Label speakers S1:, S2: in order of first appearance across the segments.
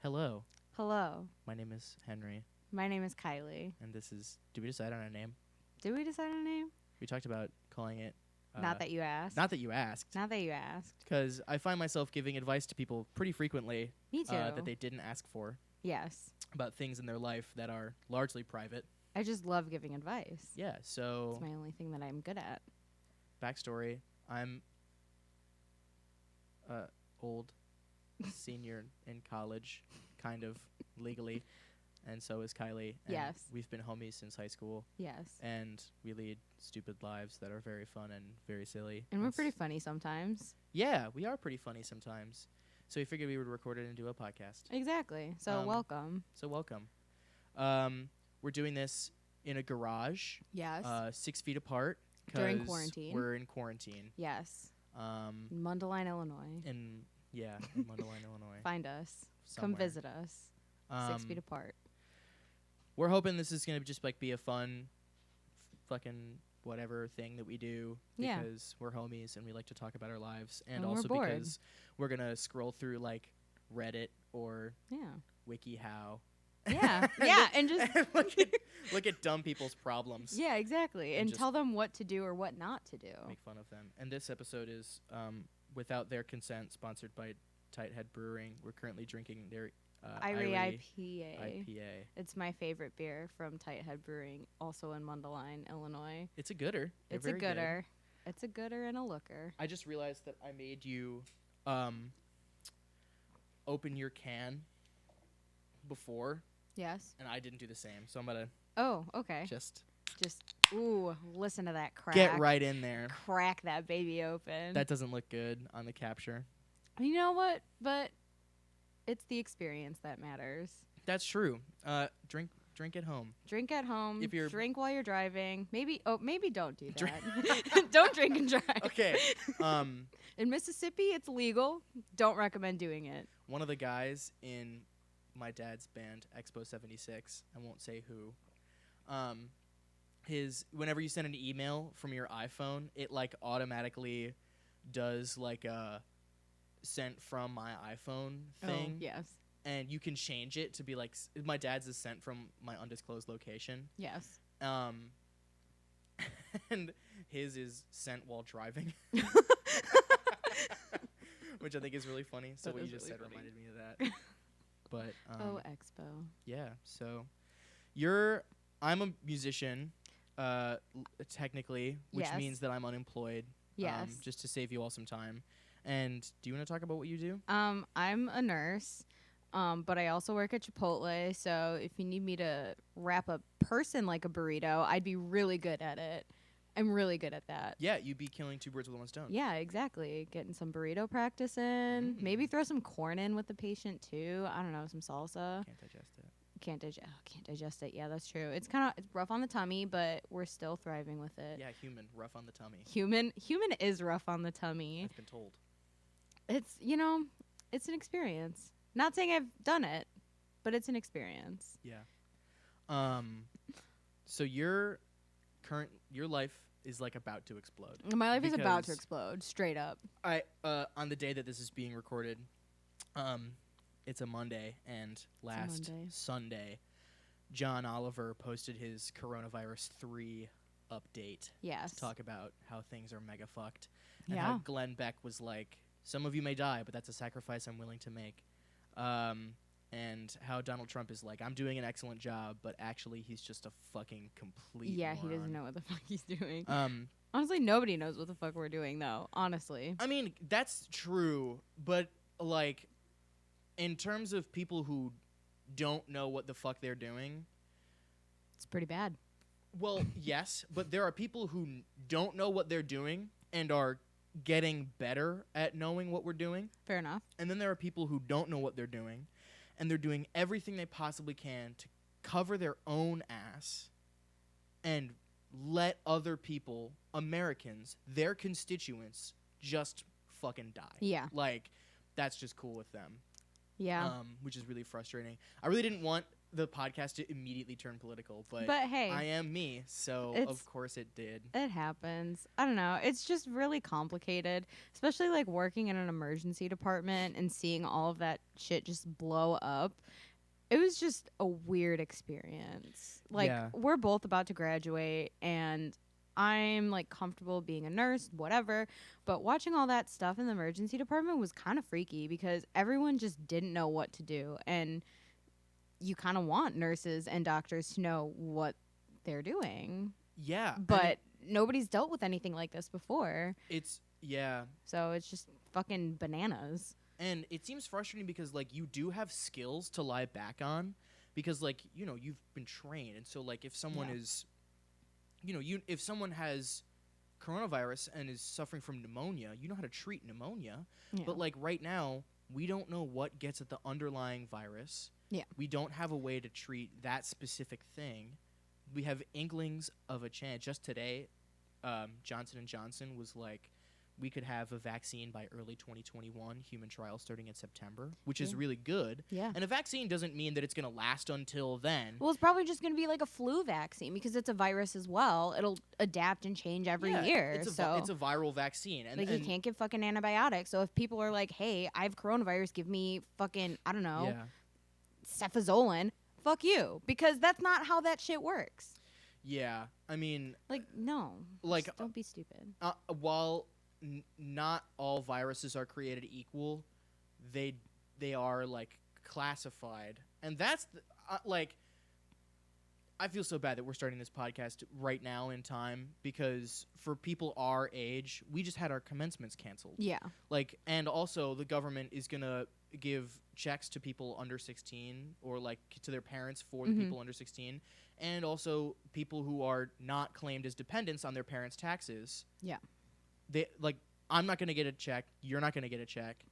S1: Hello,
S2: Hello.
S1: my name is Henry,
S2: My name is Kiley.
S1: and this is. Did we decide on a name?
S2: Did we decide on a name?
S1: We talked about calling it.
S2: Not that you asked.
S1: Not that you asked.
S2: Not that you asked.
S1: Because I find myself giving advice to people pretty frequently
S2: Me too.
S1: that they didn't ask for
S2: Yes.
S1: about things in their life that are largely private.
S2: I just love giving advice.
S1: Yeah, so
S2: It's my only thing that I'm good at.
S1: backstory, I'm old senior in college, kind of legally, and so is Kylie. And
S2: Yes.
S1: we've been homies since high school,
S2: Yes.
S1: and we lead stupid lives that are very fun and very silly.
S2: And we're
S1: It's-
S2: pretty funny sometimes.
S1: Yeah, we are pretty funny sometimes. So we figured we would record it and do a podcast.
S2: Exactly. So welcome.
S1: So welcome. We're doing this in a garage,
S2: Yes.
S1: 6 feet apart.
S2: During
S1: 'cause
S2: quarantine.
S1: We're in quarantine.
S2: Yes.
S1: Um,
S2: In Mundelein, Illinois.
S1: in Mundelein, Illinois.
S2: Find us.
S1: Somewhere.
S2: Come visit us. 6 feet apart.
S1: We're hoping this is gonna just like be a fun, fucking whatever thing that we do
S2: Yeah.
S1: because we're homies and we like to talk about our lives, and
S2: And we're
S1: also
S2: bored.
S1: because we're gonna scroll through like Reddit or
S2: Yeah.
S1: WikiHow.
S2: Yeah. Yeah. And just.
S1: and look at dumb people's problems.
S2: Yeah, exactly.
S1: And
S2: And
S1: just
S2: tell them what to do or what not to do.
S1: Make fun of them. And this episode is, without their consent, sponsored by Tight Head Brewing. We're currently drinking their
S2: Irie
S1: Irie
S2: IPA.
S1: IPA.
S2: It's my favorite beer from Tight Head Brewing, also in Mundelein, Illinois.
S1: It's a gooder. They're
S2: It's a
S1: very good.
S2: gooder. It's a gooder and a looker.
S1: I just realized that I made you open your can before,
S2: Yes.
S1: and I didn't do the same. So I'm gonna
S2: Oh, okay.
S1: just
S2: Ooh, listen to that crack.
S1: get right in there.
S2: Crack that baby open.
S1: That doesn't look good on the capture.
S2: You know what? But it's the experience that matters.
S1: That's true. Drink at home.
S2: Drink at home.
S1: If you're-
S2: drink while you're driving. Maybe don't do that. Don't drink and drive.
S1: Okay.
S2: In Mississippi, it's legal. Don't recommend doing it.
S1: One of the guys in my dad's band, Expo 76, I won't say who, whenever you send an email from your iPhone, it like automatically does like a sent from my iPhone thing.
S2: Oh, yes.
S1: And you can change it to be like, my dad's is sent from my undisclosed location.
S2: Yes.
S1: And his is sent while driving. Which I think is really funny. So
S2: That
S1: what you
S2: is
S1: just
S2: really
S1: said
S2: funny.
S1: reminded me of that. But
S2: Expo.
S1: yeah, so I'm a musician, technically, which
S2: Yes.
S1: means that I'm unemployed.
S2: Yes.
S1: Just to save you all some time. And do you want to talk about what you do?
S2: I'm a nurse, but I also work at Chipotle. So if you need me to wrap a person like a burrito, I'd be really good at it. I'm really good at that.
S1: Yeah, you'd be killing two birds with one stone.
S2: Yeah, exactly. Getting some burrito practice in. Maybe throw some corn in with the patient too. I don't know, some salsa.
S1: Can't digest it.
S2: Can't digest it. Yeah, that's true. It's rough on the tummy, but we're still thriving with it.
S1: Yeah, human, rough on the tummy.
S2: Human is rough on the tummy.
S1: I've been told.
S2: It's it's an experience. Not saying I've done it, but it's an experience.
S1: Yeah. So your life is like about to explode.
S2: My life is about to
S1: Because
S2: explode, straight up.
S1: I on the day that this is being recorded, it's a Monday, and last
S2: Monday.
S1: Sunday, John Oliver posted his coronavirus 3 update
S2: Yes.
S1: to talk about how things are mega fucked, and
S2: Yeah.
S1: how Glenn Beck was like, "Some of you may die, but that's a sacrifice I'm willing to make." And how Donald Trump is like, "I'm doing an excellent job, but actually he's just a fucking complete
S2: Yeah, he doesn't
S1: moron."
S2: know what the fuck he's doing.
S1: Um,
S2: Honestly, nobody knows what the fuck we're doing, though. Honestly.
S1: I mean, that's true, but like, in terms of people who don't know what the fuck they're doing,
S2: It's pretty bad.
S1: well, yes, but there are people who don't know what they're doing and are getting better at knowing what we're doing,
S2: Fair enough.
S1: and then there are people who don't know what they're doing, and they're doing everything they possibly can to cover their own ass and let other people, Americans, their constituents, just fucking die.
S2: Yeah.
S1: Like, that's just cool with them.
S2: Yeah.
S1: Which is really frustrating. I really didn't want the podcast to immediately turn political, but
S2: hey,
S1: I am me, so of course it did.
S2: It happens. I don't know. It's just really complicated, especially like working in an emergency department and seeing all of that shit just blow up. It was just a weird experience. Like, we're both about to graduate, and I'm like comfortable being a nurse, whatever. But watching all that stuff in the emergency department was kind of freaky because everyone just didn't know what to do. And you kind of want nurses and doctors to know what they're doing.
S1: Yeah.
S2: But nobody's dealt with anything like this before.
S1: So
S2: it's just fucking bananas.
S1: And it seems frustrating because, like, you do have skills to lie back on because, like, you know, you've been trained. And so, like, if someone is, you know, if someone has coronavirus and is suffering from pneumonia, you know how to treat pneumonia. Yeah. But, like, right now, we don't know what gets at the underlying virus.
S2: Yeah.
S1: We don't have a way to treat that specific thing. We have inklings of a chance. Just today, Johnson & Johnson was like, we could have a vaccine by early 2021, human trials starting in September, which is really good.
S2: Yeah.
S1: And a vaccine doesn't mean that it's going to last until then.
S2: Well, it's probably just going to be like a flu vaccine because it's a virus as well. It'll adapt and change every year.
S1: It's a viral vaccine. And,
S2: like, you can't give fucking antibiotics. So if people are like, hey, I have coronavirus, give me fucking, I don't know, cefazolin, fuck you. Because that's not how that shit works.
S1: Yeah. I mean.
S2: Like, no.
S1: Like,
S2: don't be stupid.
S1: While not all viruses are created equal, they are, like, classified. And that's, like, I feel so bad that we're starting this podcast right now in time because for people our age, we just had our commencements canceled.
S2: Yeah.
S1: Like, and also the government is going to give checks to people under 16 or, like, to their parents for the people under 16, and also people who are not claimed as dependents on their parents' taxes.
S2: Yeah.
S1: They, like, I'm not going to get a check. You're not going to get a check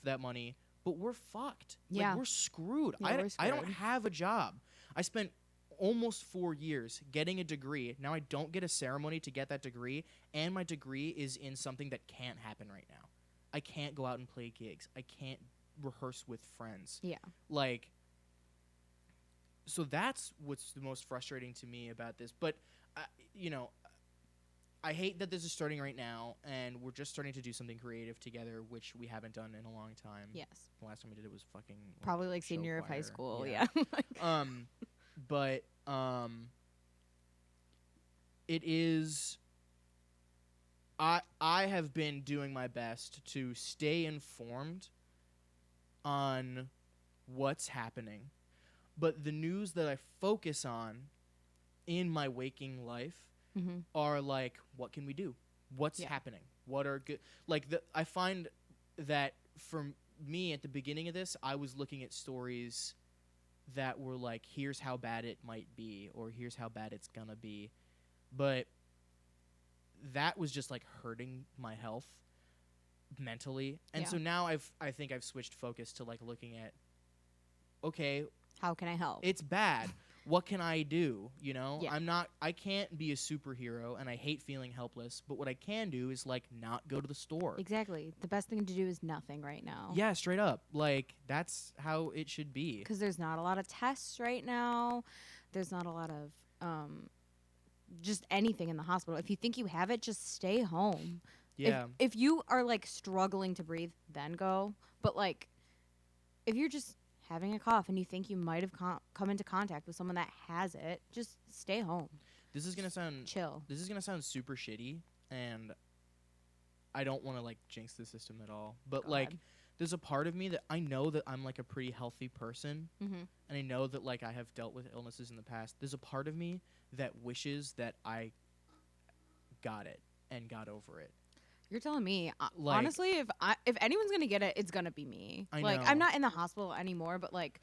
S1: for that money, but we're fucked.
S2: Yeah.
S1: Like, we're screwed.
S2: Yeah, we're screwed.
S1: I don't have a job. I spent almost 4 years getting a degree. Now I don't get a ceremony to get that degree, and my degree is in something that can't happen right now. I can't go out and play gigs. I can't rehearse with friends.
S2: Yeah.
S1: Like, so that's what's the most frustrating to me about this. But, you know, I hate that this is starting right now, and we're just starting to do something creative together, which we haven't done in a long time.
S2: Yes.
S1: The last time we did it was fucking
S2: probably like senior of high school. Yeah.
S1: But it is. I have been doing my best to stay informed on what's happening, but the news that I focus on in my waking life are like, what can we do? What's happening? What are good? Like, I find that for me at the beginning of this, I was looking at stories that were like, here's how bad it might be, or here's how bad it's gonna be, but that was just like hurting my health mentally, and so now I think I've switched focus to like looking at, okay,
S2: how can I help?
S1: It's bad. What can I do? You know,
S2: Yeah.
S1: I can't be a superhero, and I hate feeling helpless, but what I can do is, like, not go to the store.
S2: Exactly. The best thing to do is nothing right now.
S1: Yeah, straight up. Like, that's how it should be.
S2: Because there's not a lot of tests right now. There's not a lot of just anything in the hospital. If you think you have it, just stay home.
S1: Yeah.
S2: If you are, like, struggling to breathe, then go. But, like, if you're just having a cough and you think you might have come into contact with someone that has it, just stay home.
S1: This is going to sound
S2: chill.
S1: This is going to sound super shitty, and I don't want to, like, jinx the system at all. But, like, there's a part of me that I know that I'm, like, a pretty healthy person, and I know that, like, I have dealt with illnesses in the past. There's a part of me that wishes that I got it and got over it.
S2: You're telling me,
S1: like,
S2: honestly, if anyone's gonna get it, it's gonna be me.
S1: I
S2: like,
S1: know.
S2: I'm not in the hospital anymore, but like,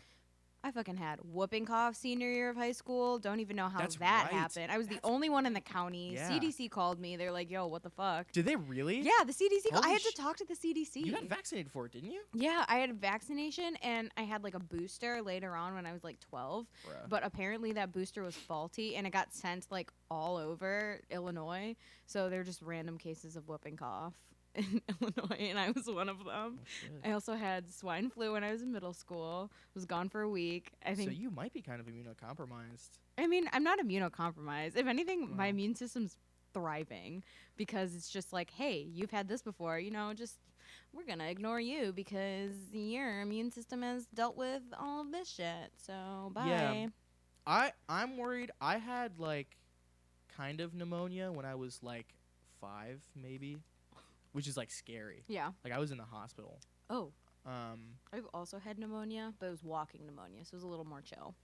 S2: I fucking had whooping cough senior year of high school. Don't even know how that happened. I was the only one in the county.
S1: Yeah.
S2: CDC called me. They're like, "Yo, what the fuck?"
S1: Did they really?
S2: Yeah, the CDC. I had
S1: Holy
S2: to talk to the CDC.
S1: You got vaccinated for it, didn't you?
S2: Yeah, I had a vaccination, and I had like a booster later on when I was like 12.
S1: Bruh.
S2: But apparently that booster was faulty, and it got sent like all over Illinois. So they're just random cases of whooping cough. in Illinois, and I was one of them.
S1: Oh, shit.
S2: I also had swine flu when I was in middle school. Was gone for a week. I think.
S1: So you might be kind of immunocompromised.
S2: I mean, I'm not immunocompromised. If anything, my
S1: Well.
S2: immune system's thriving because it's just like, hey, you've had this before. Just we're gonna ignore you because your immune system has dealt with all of this shit. So bye.
S1: Yeah. I'm worried. I had like kind of pneumonia when I was like 5, maybe, which is like scary.
S2: Yeah.
S1: Like I was in the hospital.
S2: Oh,
S1: Um,
S2: I've also had pneumonia, but it was walking pneumonia, so it was a little more chill,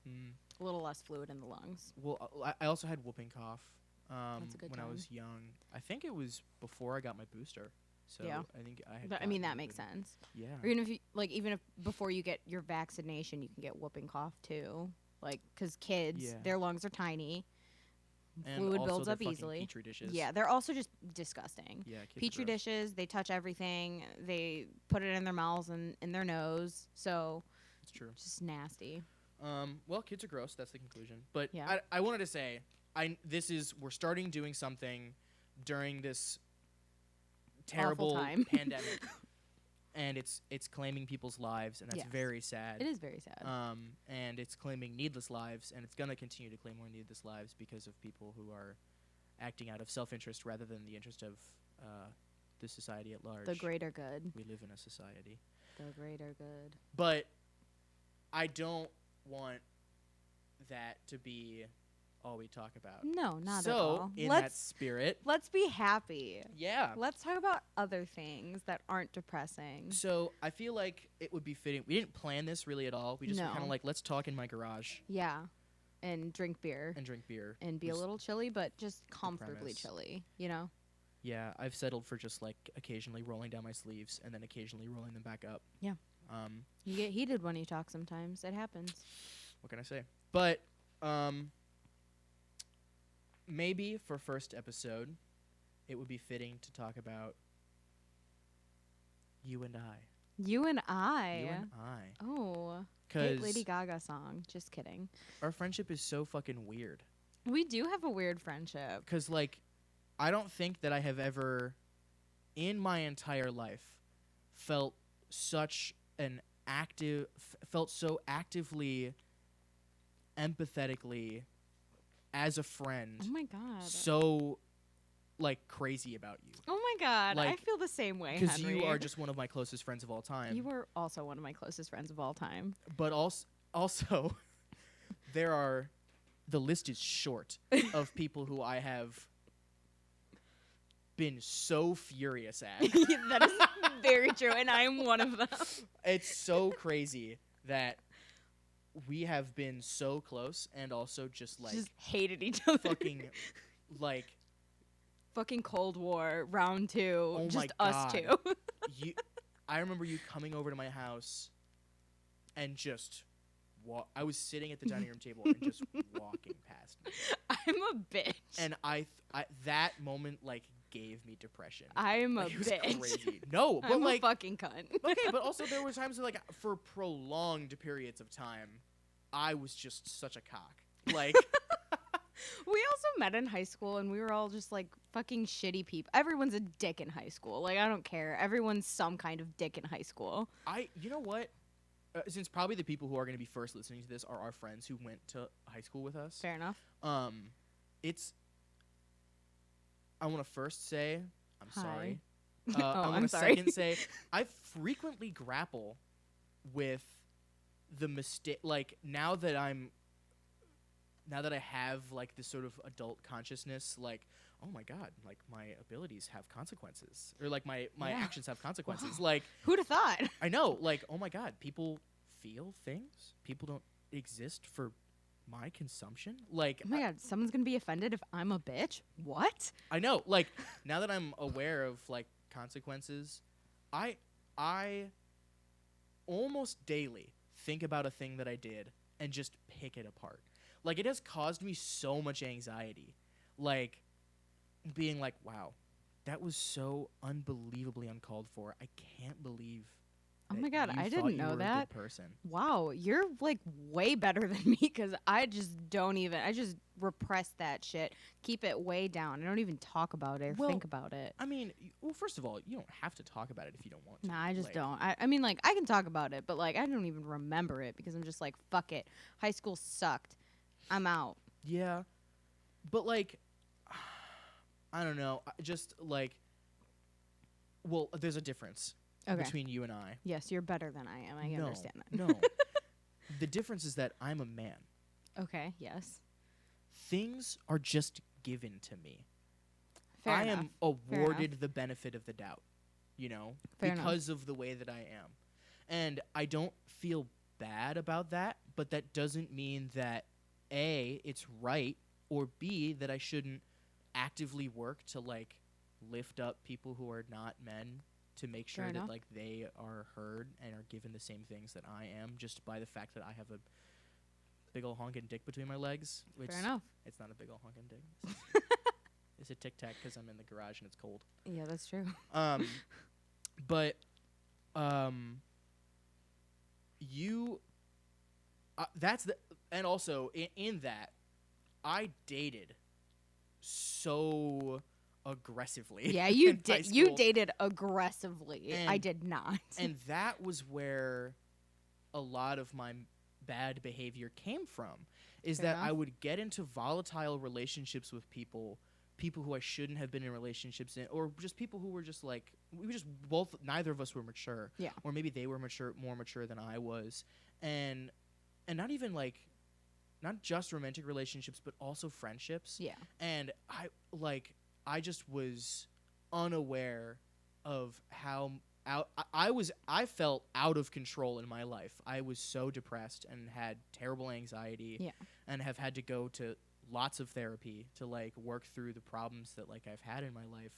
S2: a little less fluid in the lungs.
S1: well, I also had whooping cough.
S2: That's a good
S1: when I
S2: time.
S1: was young. I think it was before I got my booster. So
S2: Yeah.
S1: I think I had.
S2: But I mean,
S1: gotten
S2: that makes
S1: whooping.
S2: sense.
S1: Yeah.
S2: Or even if before you get your vaccination, you can get whooping cough too. Like, because kids,
S1: Yeah.
S2: their lungs are tiny.
S1: And
S2: Fluid
S1: also
S2: builds
S1: they're
S2: up
S1: fucking
S2: easily.
S1: Petri dishes.
S2: Yeah, they're also just disgusting.
S1: Yeah. Kids are
S2: Petri
S1: gross.
S2: dishes, they touch everything. They put it in their mouths and in their nose. So,
S1: It's true.
S2: just nasty.
S1: Well, kids are gross. That's the conclusion. But
S2: Yeah.
S1: I wanted to say, we're starting doing something during this terrible
S2: time.
S1: pandemic, and it's claiming people's lives, and that's
S2: Yes.
S1: very sad.
S2: It is very sad.
S1: And it's claiming needless lives, and it's gonna continue to claim more needless lives because of people who are acting out of self-interest rather than the interest of the society at large.
S2: The greater good.
S1: We live in a society.
S2: The greater good.
S1: But I don't want that to be all we talk about.
S2: No, not
S1: so,
S2: at all.
S1: in that spirit,
S2: Let's be happy.
S1: yeah.
S2: Let's talk about other things that aren't depressing.
S1: So I feel like it would be fitting. We didn't plan this really at all. We just
S2: No.
S1: kind of like, let's talk in my garage
S2: Yeah. And drink beer.
S1: and drink beer.
S2: And be a
S1: was
S2: little chilly, but just comfortably
S1: premise.
S2: chilly, you know?
S1: Yeah, I've settled for just like occasionally rolling down my sleeves and then occasionally rolling them back up.
S2: Yeah. You get heated when you talk sometimes. It happens.
S1: What can I say? But maybe for first episode, it would be fitting to talk about you and I.
S2: You and I.
S1: You and I.
S2: Oh. Hit
S1: Because
S2: Lady Gaga song. Just kidding.
S1: our friendship is so fucking weird.
S2: We do have a weird friendship.
S1: Because, like, I don't think that I have ever, in my entire life, felt such an felt so actively, empathetically, as a friend,
S2: Oh my god.
S1: so, like, crazy about you.
S2: Oh my god. I
S1: like,
S2: feel the same way,
S1: Because
S2: Henry.
S1: you are just one of my closest friends of all time.
S2: You are also one of my closest friends of all time.
S1: But also the list is short of people who I have been so furious at.
S2: That is very true, and I am one of them.
S1: It's so crazy that we have been so close and also just like
S2: Just hated each other.
S1: fucking like
S2: Fucking Cold War, round 2.
S1: Oh my
S2: just us
S1: God.
S2: 2.
S1: I remember you coming over to my house and just I was sitting at the dining room table and just walking past me.
S2: I'm a bitch.
S1: And I that moment like gave me depression.
S2: I'm a
S1: Like, it was
S2: bitch.
S1: crazy. No, but
S2: I'm
S1: like
S2: a fucking cunt.
S1: okay, but also there were times like for prolonged periods of time, I was just such a cock. Like
S2: We also met in high school, and we were all just like fucking shitty people. Everyone's a dick in high school. Like, I don't care. Everyone's some kind of dick in high school.
S1: you know what? Since probably the people who are going to be first listening to this are our friends who went to high school with us.
S2: Fair enough.
S1: I want to first say I'm
S2: Hi.
S1: sorry.
S2: Oh,
S1: I want
S2: I'm
S1: to
S2: sorry.
S1: second say I frequently grapple with the mistake. Like now that I have like this sort of adult consciousness, like oh my god, like my abilities have consequences, or like my
S2: Yeah.
S1: actions have consequences.
S2: Wow.
S1: Like
S2: Who'd have thought?
S1: I know, like oh my god, people feel things. People don't exist for my consumption. Like
S2: Oh my god, someone's gonna be offended if I'm a bitch? What?
S1: I know, like now that I'm aware of like consequences, I almost daily think about a thing that I did and just pick it apart. Like it has caused me so much anxiety. Like being like, wow, that was so unbelievably uncalled for. I can't believe
S2: Oh
S1: that
S2: my God,
S1: you
S2: I
S1: thought
S2: didn't
S1: you
S2: know
S1: were a
S2: that.
S1: good person.
S2: Wow, you're like way better than me because I just don't even. I just repress that shit, keep it way down. I don't even talk about it or
S1: Well,
S2: think about it.
S1: I mean, well, first of all, you don't have to talk about it if you don't want to.
S2: Nah, I just
S1: Like,
S2: don't. I mean, like, I can talk about it, but like, I don't even remember it because I'm just like, fuck it. High school sucked. I'm out.
S1: Yeah, but like, I don't know. Just like, well, there's a difference
S2: Okay.
S1: between you and I.
S2: Yes, you're better than I am. I
S1: No,
S2: understand that.
S1: no. The difference is that I'm a man.
S2: Okay. Yes.
S1: Things are just given to me.
S2: Fair
S1: I
S2: enough.
S1: am awarded the benefit of the doubt,
S2: Fair enough.
S1: because of the way that I am. And I don't feel bad about that, but that doesn't mean that A, it's right, or B, that I shouldn't actively work to like lift up people who are not men to make sure
S2: Fair
S1: that
S2: enough.
S1: like they are heard and are given the same things that I am, just by the fact that I have a big ol' honkin' dick between my legs. Which
S2: Fair enough.
S1: It's not a big ol' honkin' dick. It's a tic tac because I'm in the garage and it's cold.
S2: Yeah, that's true.
S1: But you that's the and also in that I dated so aggressively.
S2: Yeah, you
S1: in high
S2: did. You
S1: school.
S2: dated aggressively. I
S1: And-
S2: did not.
S1: And that was where a lot of my bad behavior came from, is
S2: Fair
S1: that I
S2: enough.
S1: would get into volatile relationships with people who I shouldn't have been in relationships in, or just people who were just like, we were just both, neither of us were mature.
S2: Yeah.
S1: Or maybe they were more mature than I was. And not even like, not just romantic relationships, but also friendships.
S2: Yeah.
S1: And I just was unaware of how I felt out of control in my life. I was so depressed and had terrible anxiety.
S2: Yeah.
S1: And have had to go to lots of therapy to like work through the problems that like I've had in my life.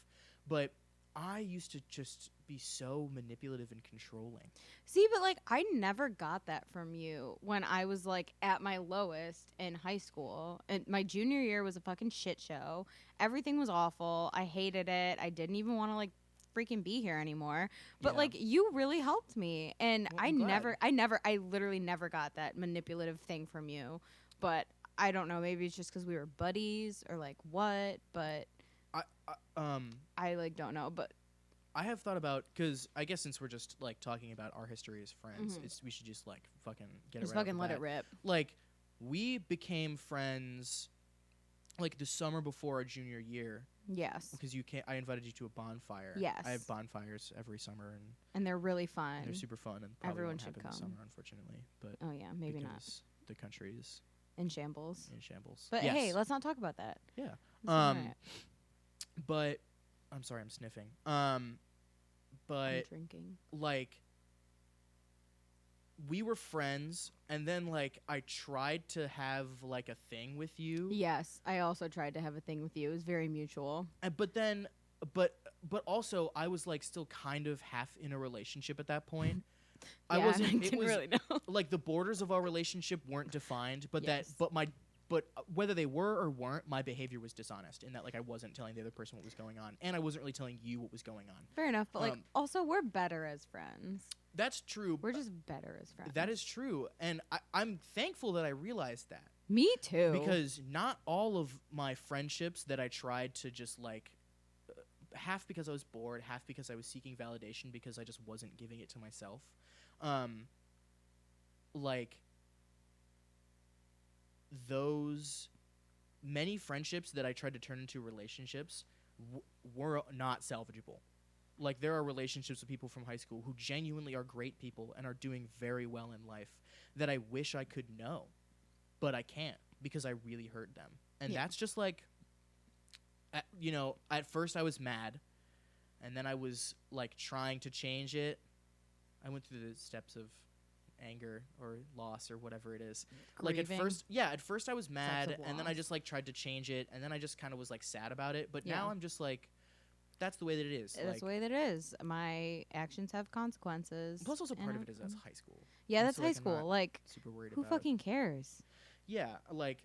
S1: But I used to just be so manipulative and controlling.
S2: See, but like I never got that from you when I was like at my lowest in high school. And my junior year was a fucking shit show. Everything was awful. I hated it. I didn't even want to like freaking be here anymore. But
S1: Yeah.
S2: like you really helped me. And
S1: Well, I'm glad.
S2: I literally never got that manipulative thing from you. But I don't know, maybe it's just cuz we were buddies or like what, but I like don't know, but
S1: I have thought about, because I guess since we're just like talking about our history as friends, we should just like fucking get
S2: just
S1: it right
S2: fucking
S1: off
S2: let
S1: the
S2: it
S1: bat.
S2: rip.
S1: Like, we became friends like the summer before our junior year,
S2: Yes.
S1: because I invited you to a bonfire.
S2: Yes.
S1: I have bonfires every summer, and
S2: And they're really fun.
S1: they're super fun, and probably
S2: Everyone
S1: won't
S2: should
S1: happen this
S2: come.
S1: summer, unfortunately. But
S2: Oh yeah, maybe not.
S1: because the country is
S2: In shambles.
S1: in shambles.
S2: But
S1: Yes.
S2: hey, let's not talk about that.
S1: Yeah.
S2: It's alright.
S1: But I'm sorry, I'm sniffing.
S2: I'm
S1: But
S2: drinking.
S1: like, we were friends, and then like I tried to have like a thing with you.
S2: Yes, I also tried to have a thing with you. It was very mutual.
S1: But then, but also I was like still kind of half in a relationship at that point. I
S2: Yeah,
S1: wasn't.
S2: and I
S1: It
S2: didn't
S1: was
S2: really know.
S1: like the borders of our relationship weren't defined, but
S2: Yes.
S1: but whether they were or weren't, my behavior was dishonest in that like I wasn't telling the other person what was going on, and I wasn't really telling you what was going on.
S2: Fair enough, but like
S1: Um,
S2: also we're better as friends.
S1: That's true.
S2: We're just better as friends.
S1: That is true, and I'm thankful that I realized that.
S2: Me too.
S1: Because not all of my friendships that I tried to just like, half because I was bored, half because I was seeking validation because I just wasn't giving it to myself, like, those many friendships that I tried to turn into relationships were not salvageable. Like, there are relationships with people from high school who genuinely are great people and are doing very well in life that I wish I could know, but I can't because I really hurt them. And
S2: Yeah.
S1: that's just like, at first I was mad, and then I was like trying to change it. I went through the steps of anger or loss or whatever it is. Like,
S2: Grieving.
S1: at first I was mad,
S2: of
S1: and then I
S2: loss.
S1: just like tried to change it, and then I just kind of was like sad about it. But
S2: Yeah.
S1: now I'm just like, that's the way that it is.
S2: That's
S1: Like,
S2: the way that it is. My actions have consequences.
S1: plus also part of
S2: and
S1: it is that's high school.
S2: Yeah,
S1: and
S2: that's
S1: so,
S2: high
S1: like, I'm
S2: school.
S1: not
S2: Like,
S1: Super worried
S2: who
S1: about it.
S2: fucking cares?
S1: Yeah, like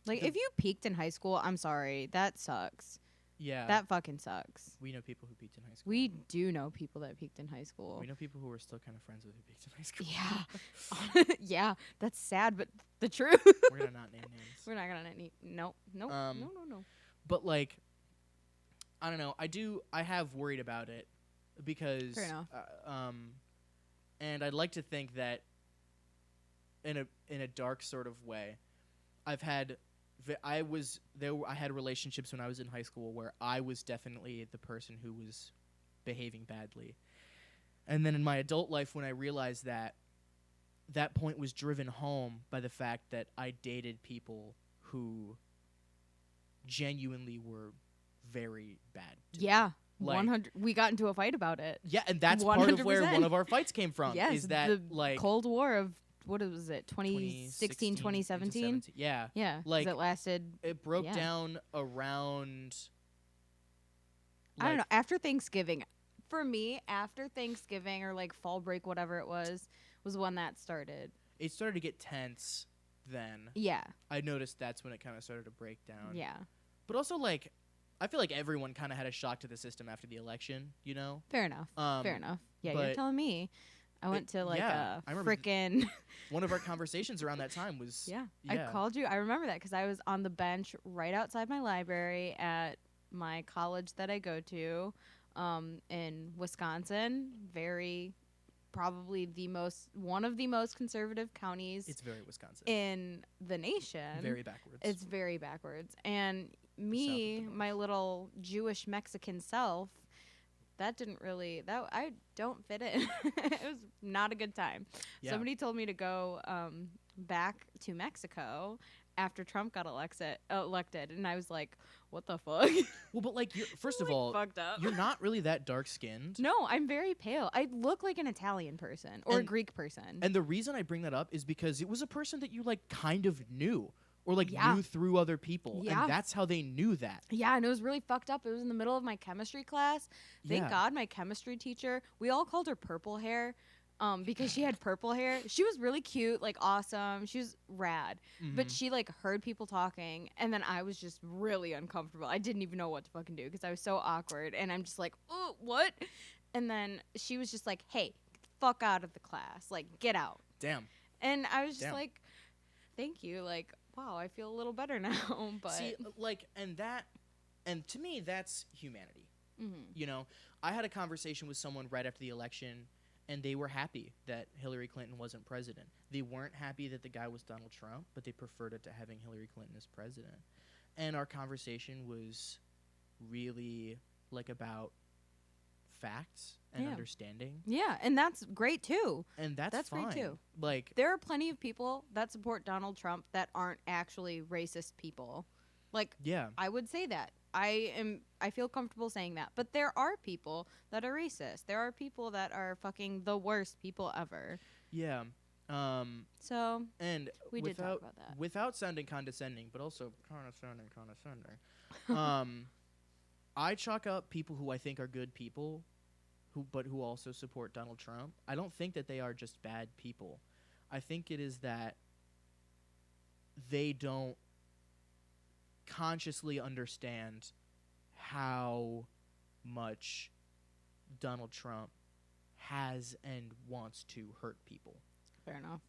S2: Like,
S1: The-
S2: if you peaked in high school, I'm sorry, that sucks.
S1: Yeah.
S2: That fucking sucks.
S1: We know people who peaked in high school.
S2: We do know people that peaked in high school.
S1: We know people who are still kind of friends with who peaked in high school.
S2: Yeah. Yeah, that's sad, but the truth.
S1: We're gonna not name names.
S2: We're not gonna need. Nope. No.
S1: But like, I don't know. I have worried about it because,
S2: Fair enough.
S1: And I'd like to think that in a dark sort of way, I've had. I had relationships when I was in high school where I was definitely the person who was behaving badly. And then in my adult life, when I realized that point was driven home by the fact that I dated people who genuinely were very bad to me.
S2: Yeah.
S1: Like,
S2: 100. We got into a fight about it.
S1: Yeah, and that's part of where
S2: 100%.
S1: one of our fights came from.
S2: Yes,
S1: is that
S2: the
S1: like
S2: Cold War of what was it? 2016, 2017.
S1: Yeah.
S2: Yeah.
S1: Like,
S2: it lasted.
S1: It broke
S2: Yeah.
S1: down around.
S2: I don't know. After Thanksgiving, for me, after Thanksgiving or like fall break, whatever it was when that started.
S1: It started to get tense then.
S2: Yeah.
S1: I noticed that's when it kind of started to break down.
S2: Yeah.
S1: But also, like, I feel like everyone kind of had a shock to the system after the election, you know?
S2: Fair enough. Fair enough. Yeah, you're
S1: but
S2: telling me. I went to like
S1: yeah, I
S2: a
S1: remember
S2: frickin'
S1: one of our conversations around that time was
S2: yeah.
S1: yeah.
S2: I called you. I remember that because I was on the bench right outside my library at my college that I go to in Wisconsin. Probably one of the most conservative counties.
S1: It's very Wisconsin.
S2: In the nation.
S1: Very backwards.
S2: It's very backwards. And me, my little Jewish Mexican self, I don't fit in. It was not a good time.
S1: Yeah.
S2: Somebody told me to go back to Mexico after Trump got elected, and I was like, what the fuck?
S1: Well, but like, first of
S2: Like,
S1: all,
S2: fucked up.
S1: you're not really that dark-skinned.
S2: No, I'm very pale. I look like an Italian person or a Greek person.
S1: And the reason I bring that up is because it was a person that you like kind of knew or like
S2: Yeah.
S1: knew through other people.
S2: Yeah.
S1: And that's how they knew that.
S2: Yeah, and it was really fucked up. It was in the middle of my chemistry class. Thank
S1: Yeah.
S2: God my chemistry teacher, we all called her Purple Hair because she had purple hair. She was really cute, like awesome. She was rad. But she like heard people talking, and then I was just really uncomfortable. I didn't even know what to fucking do because I was so awkward. And I'm just like, oh, what? And then she was just like, hey, get the fuck out of the class. Like, get out.
S1: Damn.
S2: And I was just
S1: Damn.
S2: like, thank you. Like, wow, I feel a little better now. But
S1: See, like, and to me, that's humanity.
S2: Mhm.
S1: You know, I had a conversation with someone right after the election, and they were happy that Hillary Clinton wasn't president. They weren't happy that the guy was Donald Trump, but they preferred it to having Hillary Clinton as president. And our conversation was really, like, about facts and
S2: Yeah.
S1: understanding.
S2: yeah, and that's great too.
S1: And that's
S2: great
S1: fine.
S2: too.
S1: Like,
S2: There are plenty of people that support Donald Trump that aren't actually racist people. Like,
S1: yeah.
S2: I would say that. I feel comfortable saying that. But there are people that are racist. There are people that are fucking the worst people ever.
S1: Yeah.
S2: So,
S1: And
S2: we did talk about that.
S1: without sounding condescending, but also condescending. I chalk up people who I think are good people, who also support Donald Trump. I don't think that they are just bad people. I think it is that they don't consciously understand how much Donald Trump has and wants to hurt people.
S2: Fair enough.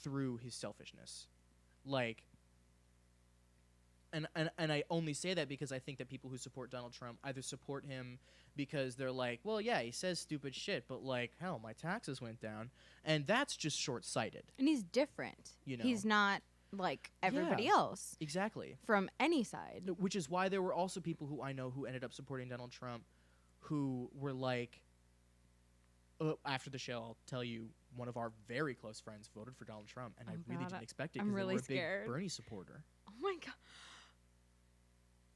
S1: Through his selfishness. Like, and I only say that because I think that people who support Donald Trump either support him because they're like, well, yeah, he says stupid shit, but like, hell, my taxes went down. And that's just short-sighted.
S2: And he's different.
S1: You know.
S2: He's not like everybody
S1: Yeah.
S2: else
S1: Exactly.
S2: from any side.
S1: Which is why there were also people who I know who ended up supporting Donald Trump who were like, after the show, I'll tell you, one of our very close friends voted for Donald Trump, and
S2: Oh
S1: I really
S2: God,
S1: didn't expect it
S2: I'm
S1: because
S2: really
S1: they were a
S2: scared.
S1: big Bernie supporter.
S2: Oh my God.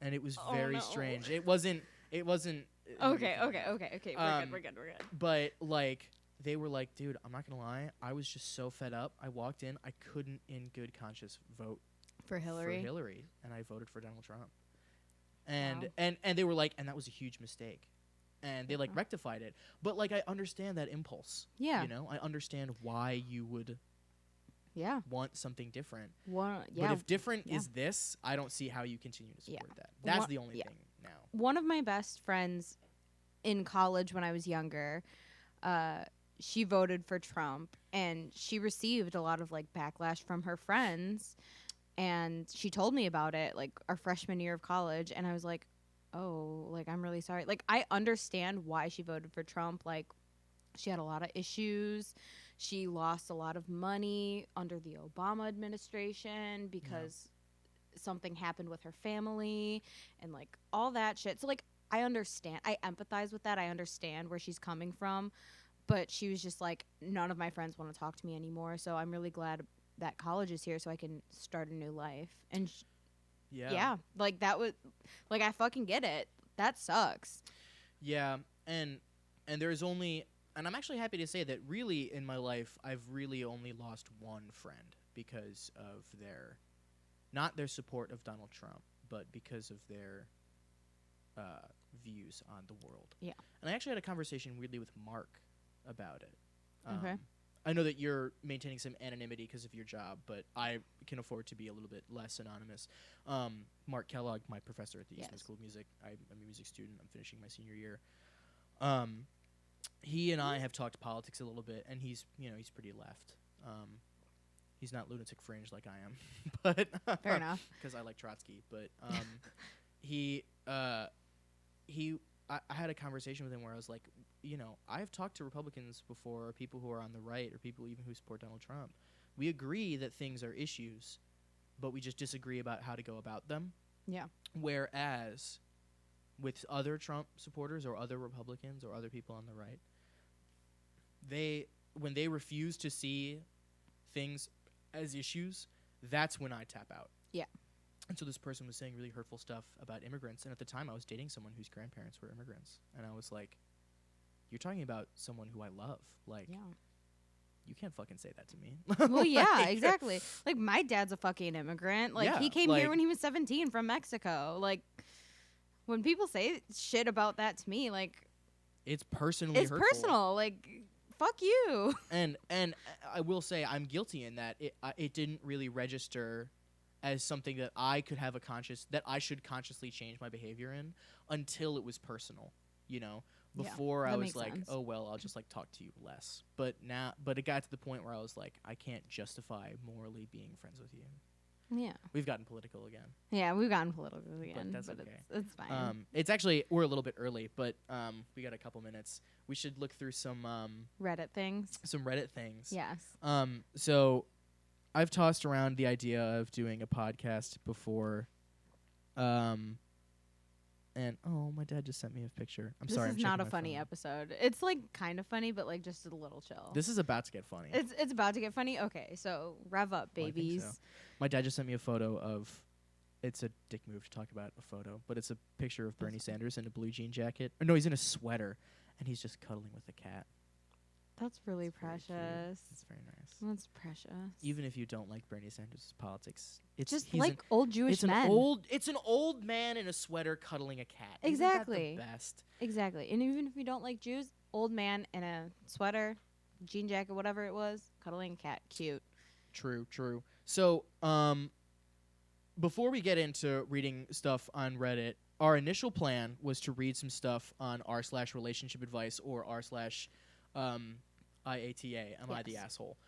S1: And it was
S2: Oh,
S1: very
S2: no.
S1: strange. It wasn't
S2: Okay. We're good.
S1: But like, they were like, dude, I'm not gonna lie, I was just so fed up. I walked in, I couldn't in good conscience vote
S2: For Hillary.
S1: and I voted for Donald Trump. And
S2: Wow.
S1: and they were like, and that was a huge mistake. And they like
S2: Uh-huh.
S1: rectified it. But like, I understand that impulse.
S2: Yeah.
S1: You know, I understand why you would
S2: Yeah.
S1: want something different.
S2: Yeah.
S1: But if different
S2: yeah.
S1: is this, I don't see how you continue to
S2: Yeah.
S1: support that. That's
S2: One-
S1: the only
S2: yeah.
S1: thing. now.
S2: One of my best friends in college when I was younger, she voted for Trump, and she received a lot of like backlash from her friends, and she told me about it like our freshman year of college, and I was like, oh, like I'm really sorry. Like I understand why she voted for Trump. Like she had a lot of issues. She lost a lot of money under the Obama administration because something happened with her family and like all that shit. So like I understand. I empathize with that. I understand where she's coming from. But she was just like, none of my friends want to talk to me anymore. So I'm really glad that college is here so I can start a new life. And yeah, like that was like I fucking get it. That sucks.
S1: Yeah, and there's only, and I'm actually happy to say that really in my life I've really only lost one friend because of their, not their support of Donald Trump, but because of their views on the world.
S2: Yeah.
S1: And I actually had a conversation weirdly with Mark about it.
S2: Okay.
S1: I know that you're maintaining some anonymity because of your job, but I can afford to be a little bit less anonymous. Mark Kellogg, my professor at the Eastman School of Music, I'm a music student. I'm finishing my senior year. He and I have talked politics a little bit, and he's pretty left. He's not lunatic fringe like I am, but
S2: Fair enough.
S1: Because I like Trotsky. But I had a conversation with him where I was like, I've talked to Republicans before, or people who are on the right, or people even who support Donald Trump. We agree that things are issues, but we just disagree about how to go about them.
S2: Yeah.
S1: Whereas with other Trump supporters or other Republicans or other people on the right, when they refuse to see things as issues, that's when I tap out.
S2: Yeah.
S1: And so this person was saying really hurtful stuff about immigrants, and at the time I was dating someone whose grandparents were immigrants, and I was like, you're talking about someone who I love. Like, you can't fucking say that to me.
S2: Well, yeah, exactly. Like, my dad's a fucking immigrant. Like, he came here when he was 17 from Mexico. Like, when people say shit about that to me, like,
S1: it's personally hurtful.
S2: Personal. Like, fuck you.
S1: And I will say I'm guilty in that it didn't really register as something that I could have that I should consciously change my behavior in until it was personal, Before I was like, oh, well, I'll just like talk to you less. But it got to the point where I was like, I can't justify morally being friends with you.
S2: Yeah.
S1: We've gotten political again.
S2: Yeah, we've gotten political again.
S1: But that's okay.
S2: It's fine.
S1: It's actually, we're a little bit early, but we got a couple minutes. We should look through some
S2: Reddit things.
S1: Yes.
S2: Yes.
S1: So I've tossed around the idea of doing a podcast before. And my dad just sent me a picture. I'm sorry.
S2: This is not a funny episode. It's like kind of funny, but like just a little chill.
S1: This is about to get funny.
S2: It's about to get funny. Okay, so rev up, babies.
S1: I think so. My dad just sent me a photo of. It's a dick move to talk about a photo, but it's a picture of Bernie Sanders in a blue jean jacket. Or no, he's in a sweater, and he's just cuddling with a cat.
S2: That's really precious.
S1: It's very nice.
S2: That's precious.
S1: Even if you don't like Bernie Sanders' politics, it's
S2: just like old Jewish men.
S1: It's an old man in a sweater cuddling a cat.
S2: Exactly.
S1: Isn't that the best?
S2: Exactly. And even if you don't like Jews, old man in a sweater, jean jacket, whatever it was, cuddling a cat, cute.
S1: True. So, before we get into reading stuff on Reddit, our initial plan was to read some stuff on r/relationship advice or r/IATA, am I the asshole?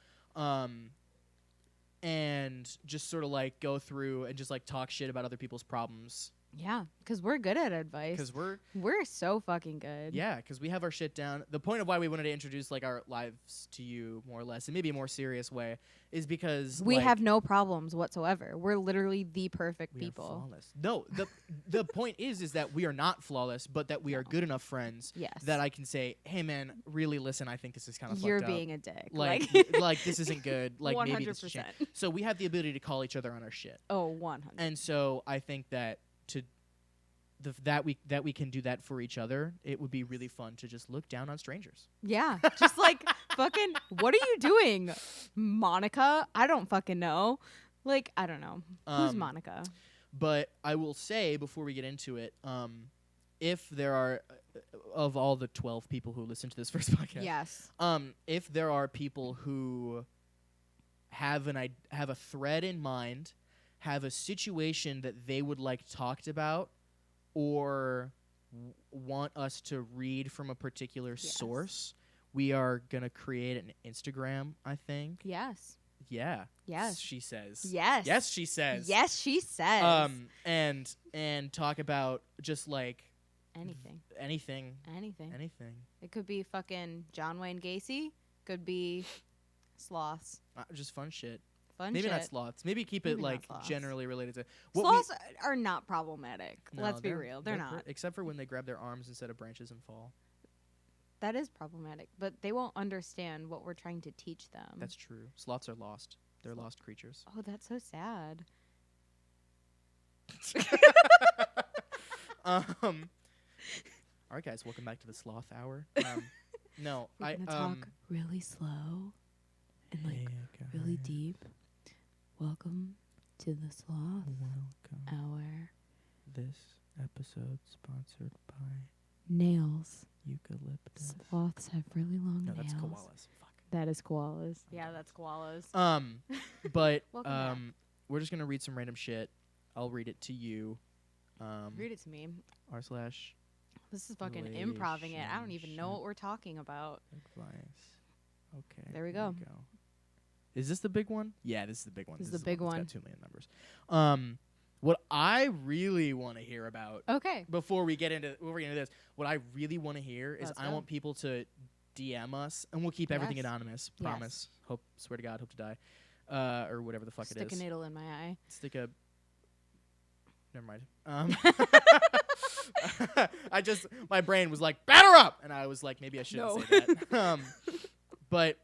S1: And just sort of like go through and just like talk shit about other people's problems.
S2: Yeah, because we're good at advice.
S1: Because
S2: we're so fucking good.
S1: Yeah, because we have our shit down. The point of why we wanted to introduce like our lives to you more or less, in maybe a more serious way, is because
S2: we have no problems whatsoever. We're literally the perfect people.
S1: Are flawless. No, the point is that we are not flawless, but that we are good enough friends that I can say, hey man, really listen, I think this is kind of
S2: You're
S1: fucked up.
S2: being a dick.
S1: Like this isn't good. Like
S2: 100%.
S1: maybe this should change. So we have the ability to call each other on our shit.
S2: Oh, 100.
S1: And so I think that that we can do that for each other, it would be really fun to just look down on strangers.
S2: Yeah, just like fucking, what are you doing, Monica? I don't fucking know. Like, I don't know. Who's Monica?
S1: But I will say before we get into it, if there are, of all the 12 people who listen to this first podcast,
S2: yes,
S1: if there are people who have a thread in mind, have a situation that they would like talked about, or want us to read from a particular source, we are going to create an Instagram, I think.
S2: Yes.
S1: Yeah.
S2: Yes.
S1: She says.
S2: Yes.
S1: Yes, she says.
S2: Yes, she says.
S1: And talk about just like
S2: anything.
S1: Anything.
S2: It could be fucking John Wayne Gacy. Could be sloths.
S1: Just fun shit.
S2: Maybe
S1: not sloths. Maybe keep it like generally related to.
S2: Sloths are not problematic.
S1: No,
S2: let's be real. They're not.
S1: Except for when they grab their arms instead of branches and fall.
S2: That is problematic, but they won't understand what we're trying to teach them.
S1: That's true. Sloths are lost. They're lost creatures.
S2: Oh, that's so sad.
S1: All right, guys, welcome back to the Sloth Hour. No,
S2: we're gonna talk really slow and like really deep. Welcome to the Sloth Hour.
S1: This episode sponsored by
S2: nails.
S1: Eucalyptus.
S2: Sloths have really long nails.
S1: No, that's koalas. Fuck.
S2: That is koalas. Yeah, that's koalas.
S1: But we're just gonna read some random shit. I'll read it to you.
S2: Read it to me.
S1: /
S2: This is fucking improving it. I don't even know what we're talking about.
S1: Advice. Okay.
S2: There we go.
S1: Is this the big one? Yeah, this is the big one.
S2: This is the big one.
S1: It's got 2 million numbers. What I really want to hear about.
S2: Okay.
S1: Before we get into this, what I really want to hear is I want people to DM us, and we'll keep everything anonymous. Promise. Hope. Swear to God. Hope to die. Or whatever the fuck it is.
S2: Stick a needle in my eye.
S1: Never mind. My brain was like, batter up! And I was like, maybe I shouldn't say that.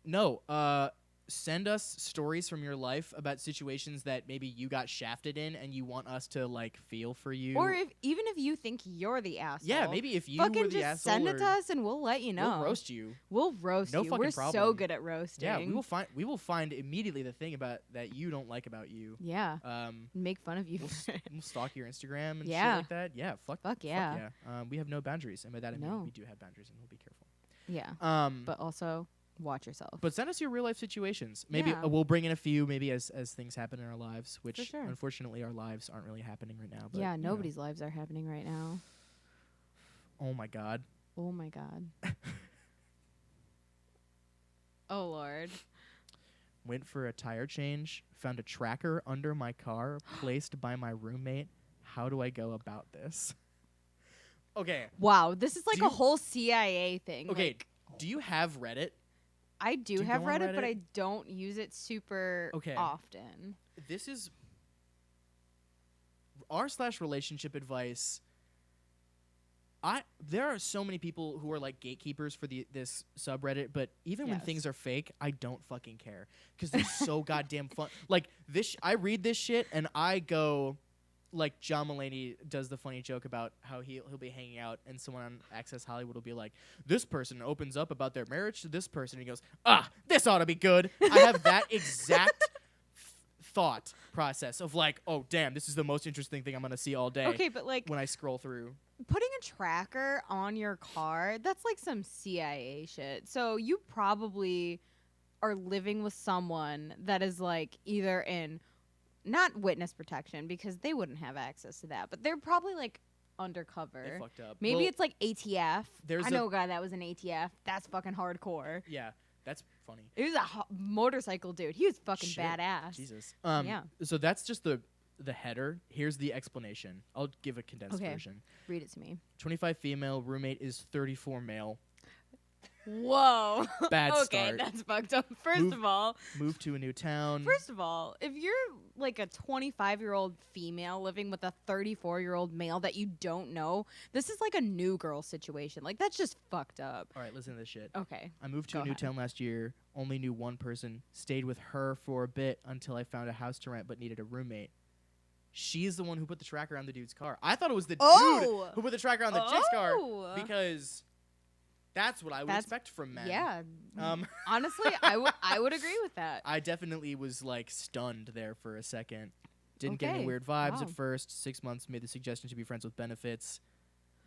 S1: No. Send us stories from your life about situations that maybe you got shafted in and you want us to, like, feel for you.
S2: Or even if you think you're the asshole.
S1: Yeah, maybe if you
S2: fucking
S1: were the
S2: just
S1: asshole.
S2: Send it to us and we'll let you know.
S1: We'll roast you.
S2: We'll roast
S1: no
S2: you.
S1: Fucking
S2: We're
S1: problem.
S2: so good at roasting.
S1: Yeah, we will find immediately the thing about that you don't like about you.
S2: Yeah. Make fun of you.
S1: We'll stalk your Instagram and shit
S2: yeah.
S1: like that. Yeah, fuck yeah. We have no boundaries, and by that I mean we do have boundaries, and we'll be careful.
S2: Yeah. But also watch yourself.
S1: But send us your real life situations. Maybe we'll bring in a few maybe as things happen in our lives, which unfortunately our lives aren't really happening right now. But,
S2: yeah, nobody's lives are happening right now.
S1: Oh my God.
S2: Oh my God. Oh Lord.
S1: Went for a tire change, found a tracker under my car placed by my roommate. How do I go about this? Okay.
S2: Wow, this is like a whole CIA thing.
S1: Okay,
S2: like,
S1: do you have Reddit?
S2: I do have Reddit, but I don't use it super often. This is
S1: r/relationship advice. There are so many people who are like gatekeepers for this subreddit, but even when things are fake, I don't fucking care because they're so goddamn fun. Like this, I read this shit and I go. Like John Mulaney does the funny joke about how he'll be hanging out and someone on Access Hollywood will be like, this person opens up about their marriage to this person. And he goes, this ought to be good. I have that exact thought process of like, oh, damn, this is the most interesting thing I'm going to see all day.
S2: Okay, but like
S1: when I scroll through.
S2: Putting a tracker on your car, that's like some CIA shit. So you probably are living with someone that is like either in not witness protection because they wouldn't have access to that, but they're probably like undercover.
S1: They fucked up.
S2: Maybe it's like ATF. I know a guy that was an ATF. That's fucking hardcore.
S1: Yeah, that's funny.
S2: It was a motorcycle dude. He was fucking badass.
S1: Jesus. Yeah. So that's just the header. Here's the explanation. I'll give a condensed version.
S2: Read it to me.
S1: 25 female, roommate is 34 male.
S2: Whoa.
S1: Bad start.
S2: Okay, that's fucked up. First of all.
S1: Move to a new town.
S2: First of all, if you're like a 25-year-old female living with a 34-year-old male that you don't know, this is like a new girl situation. Like, that's just fucked up.
S1: All right, listen to this shit.
S2: Okay.
S1: I moved to a new town last year. Only knew one person. Stayed with her for a bit until I found a house to rent but needed a roommate. She's the one who put the tracker on the dude's car. I thought it was the dude who put the tracker on the chick's car because... That's what I would expect from men.
S2: Yeah. Honestly, I would agree with that.
S1: I definitely was like stunned there for a second. Didn't get any weird vibes at first. 6 months, made the suggestion to be friends with benefits.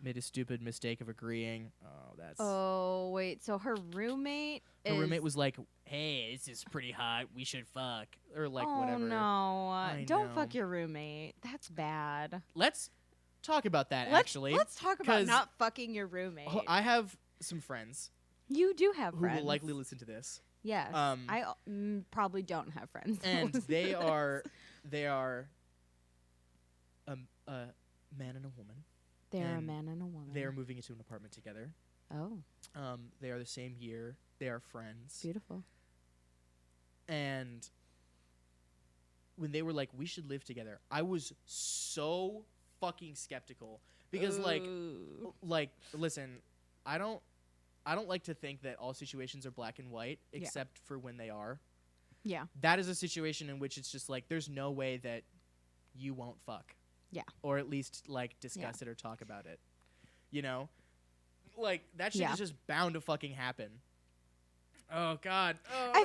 S1: made a stupid mistake of agreeing. Oh, that's.
S2: Oh wait, so her roommate.
S1: Her roommate was like, "Hey, this is pretty hot. We should fuck," or like
S2: oh,
S1: whatever.
S2: no!
S1: I
S2: Don't
S1: know.
S2: fuck your roommate. That's bad.
S1: Let's talk about that.
S2: Let's
S1: actually,
S2: talk about
S1: 'cause
S2: not fucking your roommate.
S1: I have some friends
S2: You do have
S1: who
S2: friends.
S1: will likely listen to this.
S2: Yes. I probably don't have friends. that
S1: And
S2: listen
S1: they
S2: to
S1: are
S2: this.
S1: a man and a woman.
S2: They're a
S1: and
S2: man and a woman.
S1: They are moving into an apartment together.
S2: Oh,
S1: They are the same year. They are friends.
S2: beautiful.
S1: And when they were like, we should live together, I was so fucking skeptical because
S2: Ooh.
S1: listen, I don't like to think that all situations are black and white except for when they are.
S2: Yeah.
S1: That is a situation in which it's just like there's no way that you won't fuck.
S2: Yeah.
S1: Or at least like discuss it or talk about it. You know? Like that shit is just bound to fucking happen. Oh god. Oh,
S2: I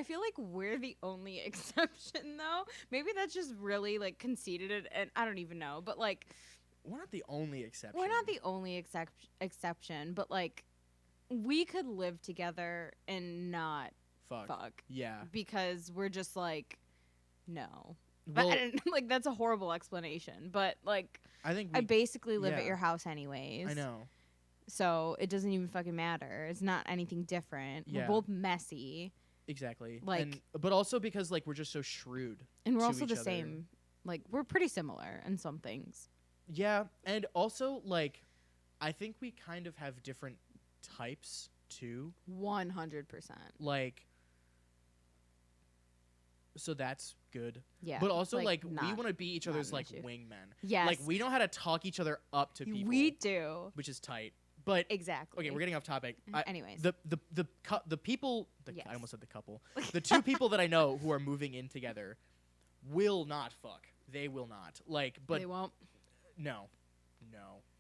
S2: feel like we're the only exception though. Maybe that's just really like conceited and I don't even know, but like
S1: we're not the only exception.
S2: we're not the only exception, but like we could live together and not fuck.
S1: Yeah.
S2: Because we're just like no.
S1: Well,
S2: But like that's a horrible explanation, but like
S1: I
S2: basically live at
S1: yeah.
S2: your house anyways.
S1: I know.
S2: So it doesn't even fucking matter. It's not anything different.
S1: Yeah.
S2: We're both messy.
S1: Exactly.
S2: Like,
S1: but also because like we're just so shrewd.
S2: And we're
S1: to
S2: also
S1: each
S2: the
S1: other.
S2: same. Like we're pretty similar in some things.
S1: Yeah, and also like I think we kind of have different types too.
S2: 100%.
S1: Like so that's good.
S2: Yeah.
S1: But also like we
S2: not-
S1: want to be each other's
S2: an
S1: like
S2: issue.
S1: wingmen.
S2: Yes.
S1: Like we know how to talk each other up to people.
S2: We do.
S1: Which is tight. But
S2: Exactly.
S1: okay, we're getting off topic.
S2: Anyways.
S1: The people
S2: Yes.
S1: I almost said the couple. The two people that I know who are moving in together will not fuck. They will not. Like but
S2: they won't.
S1: no.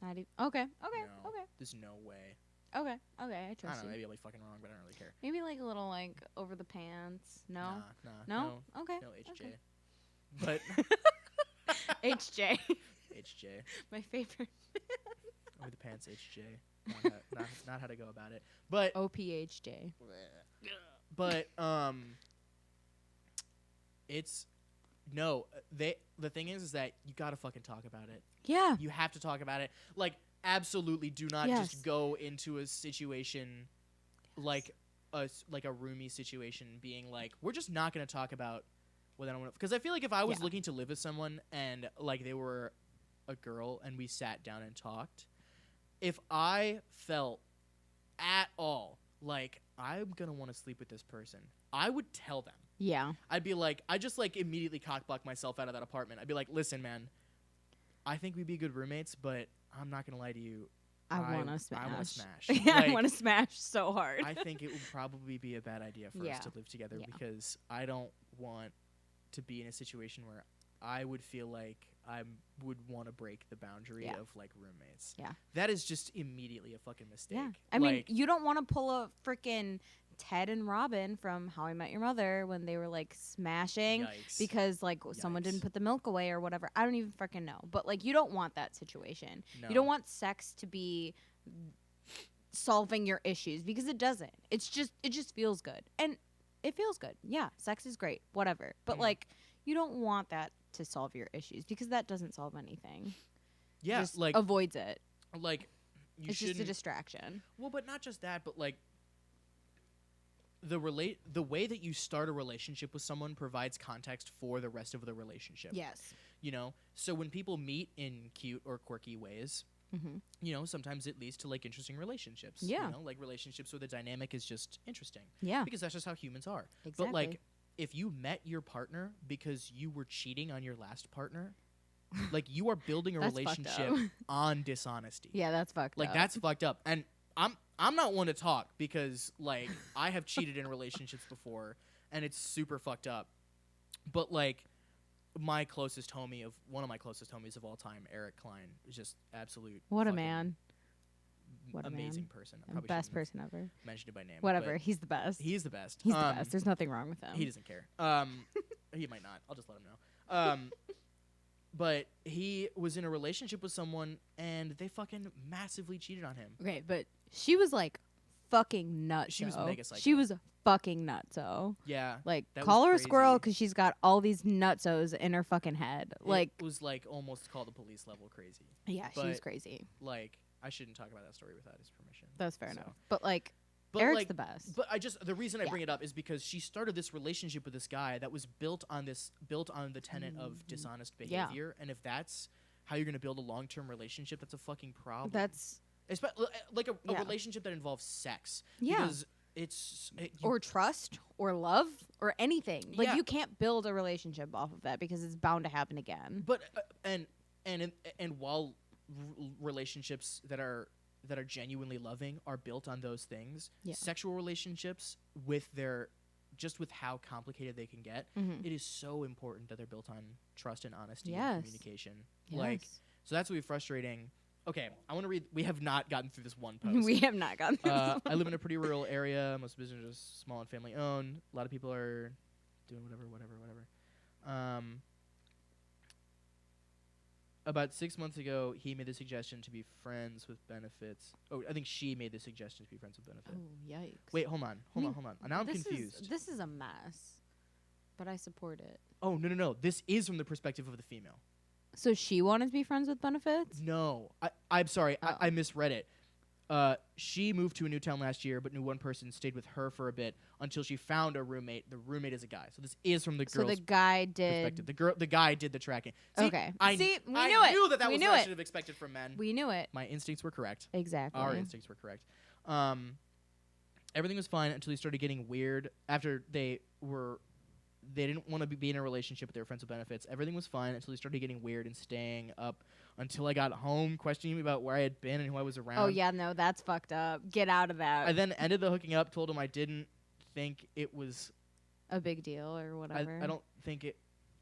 S2: Not even. Okay.
S1: No.
S2: Okay.
S1: There's no way.
S2: Okay. I
S1: I
S2: trust
S1: don't know,
S2: you.
S1: maybe I'll be fucking wrong, but I don't really care.
S2: Maybe like a little like over the pants. No.
S1: No.
S2: Okay.
S1: No HJ.
S2: Okay.
S1: But
S2: HJ.
S1: HJ.
S2: My favorite.
S1: Over the pants HJ. Not how to go about it. But
S2: OPHJ.
S1: but it's no, the thing is that you got to fucking talk about it.
S2: Yeah.
S1: You have to talk about it. Like absolutely do not
S2: Yes.
S1: just go into a situation like a roomie situation being like we're just not going to talk about what I don't want because I feel like if I was looking to live with someone and like they were a girl and we sat down and talked, if I felt at all like I'm going to want to sleep with this person, I would tell them.
S2: Yeah.
S1: I'd be like, I just like immediately cockblock myself out of that apartment. I'd be like, listen, man, I think we'd be good roommates, but I'm not going to lie to you.
S2: I want to smash.
S1: I want to smash.
S2: Yeah,
S1: Like,
S2: I want to smash so hard.
S1: I think it would probably be a bad idea for us to live together because I don't want to be in a situation where I would feel like I would want to break the boundary of like roommates.
S2: Yeah.
S1: That is just immediately a fucking mistake.
S2: Yeah. I mean, you don't want to pull a freaking Ted and Robin from How I Met Your Mother when they were like smashing
S1: Yikes.
S2: because like someone didn't put the milk away or whatever. I don't even freaking know. But like you don't want that situation.
S1: No.
S2: You don't want sex to be solving your issues because it doesn't. It just feels good. And it feels good. Yeah, sex is great. Whatever. But like you don't want that to solve your issues because that doesn't solve anything.
S1: Yeah,
S2: Just
S1: like
S2: avoids it.
S1: like you
S2: It's just a
S1: shouldn't-
S2: distraction.
S1: Well, but not just that, but like the way that you start a relationship with someone provides context for the rest of the relationship.
S2: Yes.
S1: You know? So when people meet in cute or quirky ways,
S2: Mm-hmm.
S1: you know, sometimes it leads to like interesting relationships.
S2: Yeah.
S1: You know, like relationships where the dynamic is just interesting.
S2: Yeah.
S1: Because that's just how humans are.
S2: Exactly.
S1: But like if you met your partner because you were cheating on your last partner, like you are building a
S2: That's fucked
S1: relationship
S2: up.
S1: on dishonesty.
S2: Yeah, that's fucked
S1: Like
S2: up.
S1: that's fucked up. And I'm not one to talk because like I have cheated in relationships before and it's super fucked up. But like one of my closest homies of all time, Eric Klein, is just absolute
S2: What a
S1: fucking
S2: man. What a
S1: amazing
S2: man.
S1: person. I
S2: The
S1: probably
S2: best
S1: shouldn't
S2: person ever.
S1: have mentioned it by name.
S2: Whatever.
S1: but
S2: He's the best.
S1: He's the best.
S2: He's the best. There's nothing wrong with him.
S1: He doesn't care. He might not. I'll just let him know. But he was in a relationship with someone, and they fucking massively cheated on him.
S2: Okay, but she was like fucking nuts.
S1: She was mega psycho.
S2: She was fucking nutso.
S1: Yeah.
S2: Like,
S1: that
S2: call
S1: was
S2: her a
S1: crazy.
S2: squirrel because she's got all these nutsos in her fucking head. Like,
S1: it was like almost call the police level crazy.
S2: yeah, she was
S1: But,
S2: crazy.
S1: Like, I shouldn't talk about that story without his permission.
S2: That's fair
S1: So.
S2: enough. But like,
S1: But
S2: Eric's
S1: like,
S2: the best.
S1: But the reason I
S2: Yeah.
S1: bring it up is because she started this relationship with this guy that was built on the tenet of dishonest
S2: Yeah.
S1: behavior. And if that's how you're gonna build a long-term relationship, that's a fucking problem.
S2: That's
S1: like a
S2: Yeah.
S1: relationship that involves sex.
S2: Yeah.
S1: Because
S2: or trust or love or anything. Like,
S1: Yeah.
S2: you can't build a relationship off of that because it's bound to happen again.
S1: But and while relationships that are genuinely loving are built on those things,
S2: Yeah.
S1: sexual relationships with how complicated they can get,
S2: Mhm.
S1: it is so important that they're built on trust and honesty
S2: Yes.
S1: and communication. Like,
S2: Yes.
S1: so that's really frustrating. Okay, I want to read. We have not gotten through this one post.
S2: We have not gotten through this
S1: I live in a pretty rural area. Most businesses are small and family owned. A lot of people are doing whatever. About 6 months ago, he made the suggestion to be friends with benefits. Oh, I think she made the suggestion to be friends with benefits.
S2: Oh, yikes.
S1: Wait, hold on. Now I'm confused.
S2: This is a mess, but I support it.
S1: Oh, no. This is from the perspective of the female.
S2: So she wanted to be friends with benefits?
S1: No, I'm sorry.
S2: Oh.
S1: I misread it. She moved to a new town last year, but knew one person, stayed with her for a bit until she found a roommate. The roommate is a guy. So this is from the
S2: So
S1: girl's
S2: the guy did.
S1: perspective. The guy did the tracking. See,
S2: Okay.
S1: I
S2: See, we
S1: I
S2: knew it.
S1: knew that
S2: We
S1: was
S2: knew
S1: what I
S2: it.
S1: should have expected from men.
S2: We knew it.
S1: My instincts were correct.
S2: Exactly.
S1: Our instincts were correct. Everything was fine until he started getting weird after they didn't want to be in a relationship with their friends with benefits. Everything was fine until he started getting weird and staying up until I got home, questioning me about where I had been and who I was around.
S2: Oh, yeah, no, that's fucked up. Get out of that.
S1: I then ended the hooking up, told him I didn't think it was
S2: A big deal or whatever.
S1: I don't think it.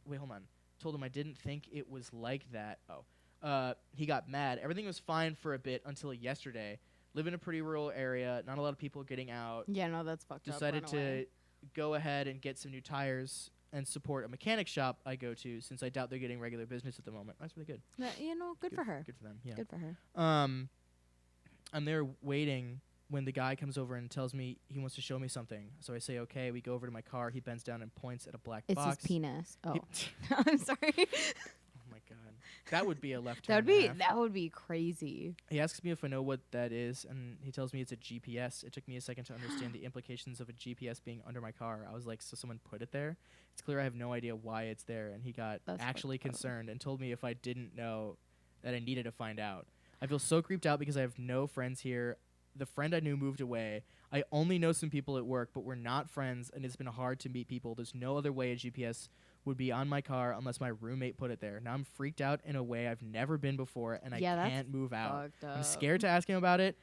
S1: Wait, hold on. Told him I didn't think it was like that. Oh, he got mad. Everything was fine for a bit until yesterday. Live in a pretty rural area. Not a lot of people getting out.
S2: Yeah, no, that's fucked up.
S1: Decided
S2: Run
S1: to
S2: away.
S1: go ahead and get some new tires and support a mechanic shop I go to, since I doubt they're getting regular business at the moment. That's really good.
S2: Good for her.
S1: Good for them. Yeah.
S2: Good for her.
S1: I'm there waiting when the guy comes over and tells me he wants to show me something. So I say, okay. We go over to my car. He bends down and points at a black
S2: It's
S1: box.
S2: his penis. Oh,
S1: He-
S2: I'm sorry.
S1: Oh my god, that would be a left turn.
S2: that would be crazy.
S1: He asks me if I know what that is, and he tells me it's a GPS. It took me a second to understand the implications of a GPS being under my car. I was like, so someone put it there? It's clear I have no idea why it's there, and he got
S2: That's
S1: actually
S2: fucked up.
S1: concerned and told me if I didn't know that I needed to find out. I feel so creeped out because I have no friends here. The friend I knew moved away. I only know some people at work, but we're not friends, and it's been hard to meet people. There's no other way a GPS would be on my car unless my roommate put it there. Now I'm freaked out in a way I've never been before, and
S2: Yeah,
S1: I
S2: that's
S1: can't move out.
S2: Fucked up.
S1: I'm scared to ask him about it.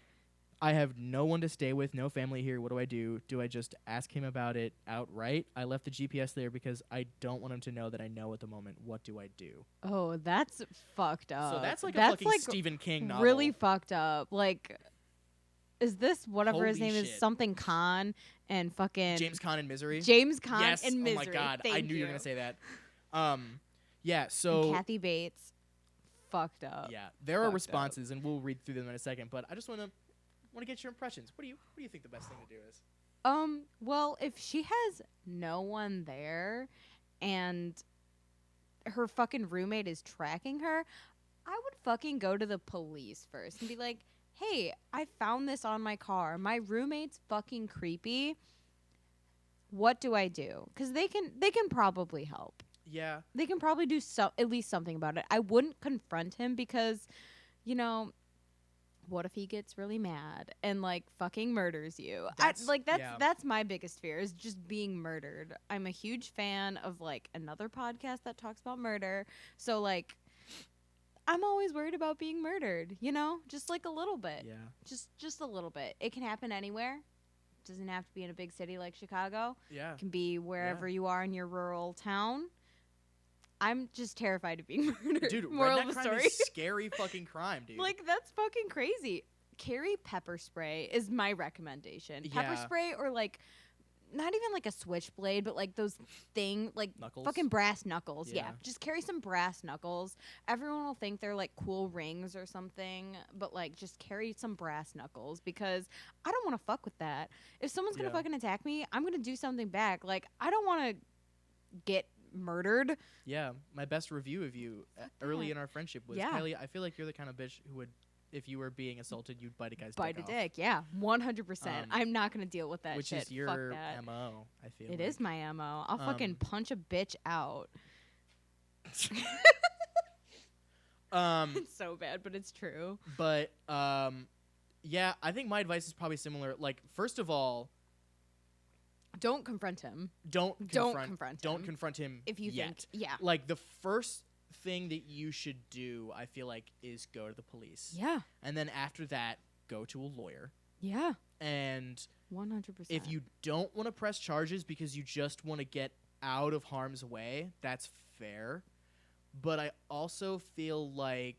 S1: I have no one to stay with, no family here. What do I do? Do I just ask him about it outright? I left the GPS there because I don't want him to know that I know at the moment. What do I do?
S2: Oh, that's fucked up.
S1: So that's like a
S2: that's
S1: fucking
S2: like
S1: Stephen King novel.
S2: really fucked up. Like, is this whatever his
S1: Holy
S2: name
S1: shit.
S2: is? Something Khan and fucking
S1: James Caan in Misery.
S2: James Caan
S1: yes.
S2: in Misery.
S1: Oh my god,
S2: Thank
S1: I knew you were gonna say that. Yeah.
S2: And
S1: So
S2: Kathy Bates, fucked up.
S1: yeah, there are
S2: Fucked up.
S1: responses, and we'll read through them in a second. But I just want to get your impressions. What do you think the best thing to do is?
S2: Well, if she has no one there and her fucking roommate is tracking her, I would fucking go to the police first and be like, "Hey, I found this on my car. My roommate's fucking creepy. What do I do?" Cuz they can probably help.
S1: Yeah.
S2: They can probably do at least something about it. I wouldn't confront him because, what if he gets really mad and like fucking murders you?
S1: Yeah.
S2: That's my biggest fear, is just being murdered. I'm a huge fan of like another podcast that talks about murder. So like I'm always worried about being murdered, just like a little bit.
S1: Yeah.
S2: Just a little bit. It can happen anywhere. Doesn't have to be in a big city like Chicago.
S1: Yeah.
S2: It can be wherever you are in your rural town. I'm just terrified of being murdered.
S1: Dude,
S2: Moral
S1: redneck
S2: of the
S1: crime
S2: story.
S1: is scary fucking crime, dude.
S2: Like, that's fucking crazy. Carry pepper spray is my recommendation. Pepper
S1: Yeah.
S2: spray or, like, not even like a switchblade, but like those like
S1: Knuckles?
S2: fucking brass knuckles. Yeah.
S1: Yeah.
S2: Just carry some brass knuckles. Everyone will think they're like cool rings or something, but like just carry some brass knuckles because I don't want to fuck with that. If someone's going to
S1: Yeah.
S2: fucking attack me, I'm going to do something back. Like I don't want to get murdered.
S1: Yeah, my best review of you early
S2: that.
S1: in our friendship was,
S2: Yeah.
S1: Kylie, I feel like you're the kind of bitch who would, if you were being assaulted, you'd bite a guy's
S2: Bite a
S1: dick
S2: dick. Yeah. 100%. I'm not going to deal with that
S1: which
S2: shit.
S1: is your
S2: Fuck that.
S1: MO, I feel
S2: It
S1: like.
S2: is my MO. I'll fucking punch a bitch out. It's so bad, but it's true.
S1: But, yeah, I think my advice is probably similar. Like, first of all,
S2: Don't confront him.
S1: don't
S2: confront
S1: him
S2: If you
S1: yet.
S2: think, yeah.
S1: Like, the first thing that you should do, I feel like, is go to the police.
S2: Yeah.
S1: And then after that, go to a lawyer.
S2: Yeah.
S1: And
S2: 100%.
S1: if you don't want to press charges because you just want to get out of harm's way, that's fair. But I also feel like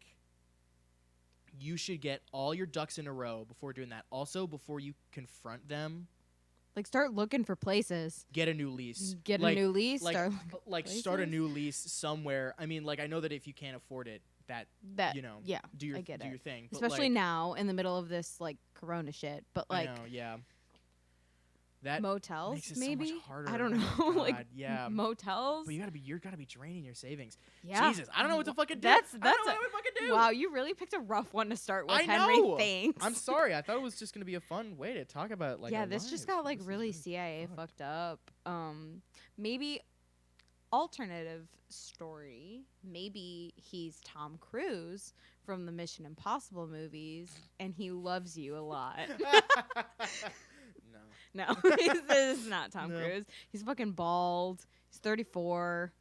S1: you should get all your ducks in a row before doing that. Also, before you confront them,
S2: like start looking for places.
S1: get a new lease.
S2: Get
S1: Like-
S2: a new lease.
S1: Like,
S2: start
S1: start a
S2: places?
S1: new lease somewhere. I mean, like, I know that if you can't afford it, that,
S2: that.
S1: you know,
S2: Yeah.
S1: do your
S2: I get
S1: do
S2: it.
S1: your thing. But,
S2: Especially
S1: like,
S2: now in the middle of this like Corona shit. But like
S1: I know, yeah. That
S2: motels,
S1: makes it
S2: maybe.
S1: so much harder.
S2: I don't
S1: Oh
S2: know.
S1: my
S2: like
S1: God, yeah.
S2: motels.
S1: But you're gotta be draining your savings.
S2: Yeah.
S1: Jesus, I don't know what to fucking do.
S2: That's
S1: I don't know what
S2: a-
S1: I would fucking do.
S2: Wow, you really picked a rough one to start with,
S1: I
S2: Henry.
S1: know.
S2: Thanks.
S1: I'm sorry. I thought it was just gonna be a fun way to talk about like.
S2: yeah,
S1: our
S2: this
S1: lives,
S2: just got
S1: but
S2: like
S1: this is
S2: really CIA
S1: fucked.
S2: fucked up. Maybe alternative story. Maybe he's Tom Cruise from the Mission Impossible movies, and he loves you a lot.
S1: No.
S2: No, this is not Tom
S1: No.
S2: Cruise. He's fucking bald. He's 34.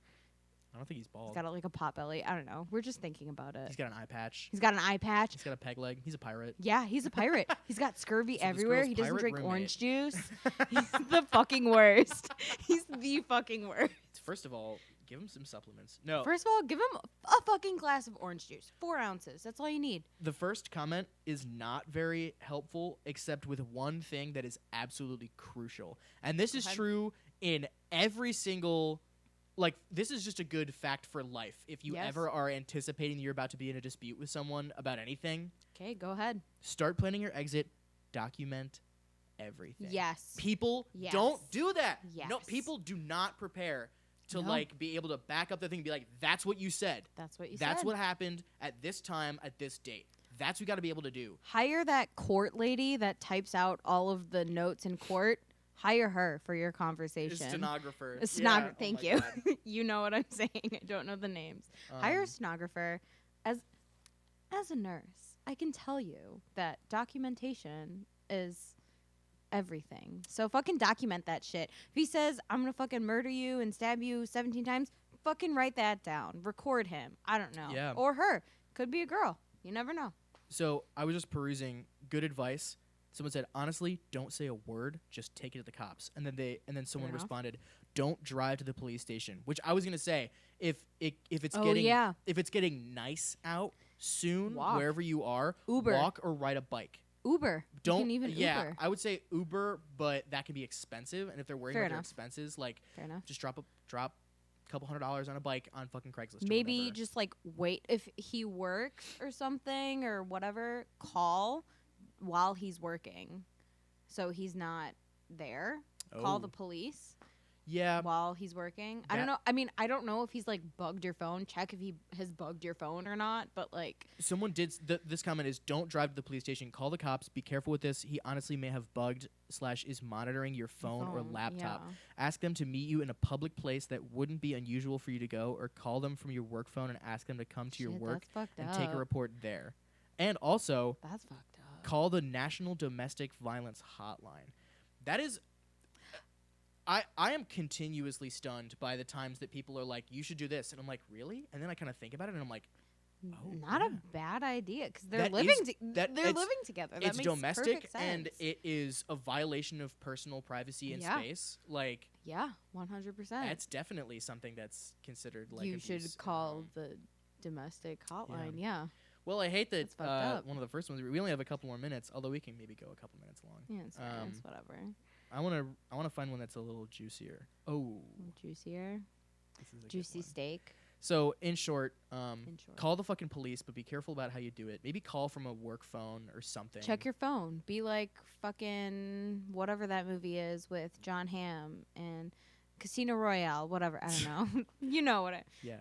S1: I don't think he's bald.
S2: He's got like a pot belly. I don't know. We're just thinking about it.
S1: He's got an eye patch.
S2: He's got an eye patch.
S1: He's got a peg leg. He's a pirate.
S2: Yeah, he's a pirate. He's got scurvy
S1: So this
S2: everywhere.
S1: girl's
S2: He doesn't
S1: pirate
S2: drink
S1: roommate.
S2: orange juice. He's the fucking worst. He's the fucking worst.
S1: First of all, give him some supplements. No.
S2: First of all, give him a fucking glass of orange juice. 4 ounces. That's all you need.
S1: The first comment is not very helpful, except with one thing that is absolutely crucial. And this is
S2: ahead.
S1: true in every single. Like, this is just a good fact for life. If you
S2: Yes.
S1: ever are anticipating you're about to be in a dispute with someone about anything,
S2: Okay, go ahead.
S1: start planning your exit, document everything.
S2: Yes.
S1: People
S2: Yes.
S1: don't do that. No,
S2: Yes.
S1: people do not prepare to,
S2: No.
S1: like, be able to back up the thing and be like, that's what you said.
S2: That's what you
S1: That's
S2: said.
S1: what happened at this time, at this date. That's what you got to be able to do.
S2: Hire that court lady that types out all of the notes in court. Hire her for your conversation.
S1: A stenographer.
S2: A stenographer.
S1: Yeah. Oh
S2: Thank
S1: my
S2: you.
S1: God.
S2: You know what I'm saying. I don't know the names. Hire a stenographer. As a nurse, I can tell you that documentation is everything. So fucking document that shit. If he says, I'm gonna fucking murder you and stab you 17 times, fucking write that down. Record him. I don't know.
S1: Yeah.
S2: Or her. Could be a girl. You never know.
S1: So I was just perusing good advice. Someone said, honestly, don't say a word, just take it to the cops. And then someone
S2: enough.
S1: responded, don't drive to the police station. Which I was gonna say, if it's
S2: Oh,
S1: getting
S2: yeah.
S1: if it's getting nice out soon,
S2: Walk.
S1: wherever you are,
S2: Uber.
S1: walk or ride a bike.
S2: Uber.
S1: Don't
S2: You can even
S1: yeah,
S2: Uber.
S1: I would say Uber, but that can be expensive. And if they're worried
S2: Fair
S1: about their
S2: enough.
S1: expenses, like
S2: Fair enough.
S1: just drop a couple $100 on a bike on fucking Craigslist.
S2: Maybe
S1: or whatever.
S2: just like wait if he works or something or whatever, call while he's working. So he's not there. Call the
S1: Oh.
S2: police
S1: Yeah.
S2: while he's working. I don't
S1: That-
S2: know. I mean, I don't know if he's like bugged your phone. Check if he has bugged your phone or not, but like
S1: Someone did. This comment is: don't drive to the police station. Call the cops. Be careful with this. He honestly may have bugged / is monitoring your phone or laptop.
S2: yeah.
S1: Ask them to meet you in a public place that wouldn't be unusual for you to go, or call them from your work phone and ask them to come to your
S2: Shit,
S1: work
S2: that's fucked
S1: and
S2: up.
S1: take a report there. And also
S2: That's fucked up.
S1: call the National Domestic Violence Hotline. That is. I am continuously stunned by the times that people are like, you should do this. And I'm like, really? And then I kind of think about it and I'm like, oh,
S2: Not
S1: yeah.
S2: a bad idea because they're
S1: That
S2: living.
S1: is-
S2: they're
S1: it's-
S2: living together. That
S1: It's
S2: makes
S1: domestic
S2: perfect
S1: and
S2: sense.
S1: it is a violation of personal privacy and
S2: Yeah.
S1: space. Like,
S2: Yeah, 100%.
S1: that's definitely something that's considered like
S2: you
S1: abuse
S2: should
S1: in
S2: call
S1: home.
S2: the domestic hotline. Yeah.
S1: Well, I hate that
S2: That's fucked up.
S1: one of the first ones. We only have a couple more minutes, although we can maybe go a couple minutes long.
S2: Yeah, it's, fine,
S1: Um,
S2: it's whatever.
S1: I wanna find one that's a little juicier. Oh,
S2: Juicier.
S1: this is a good
S2: Juicy
S1: one.
S2: steak.
S1: So in short,
S2: In short.
S1: call the fucking police, but be careful about how you do it. Maybe call from a work phone or something.
S2: Check your phone. Be like fucking whatever that movie is with John Hamm and Casino Royale. Whatever. I don't know. You know what?
S1: Yeah.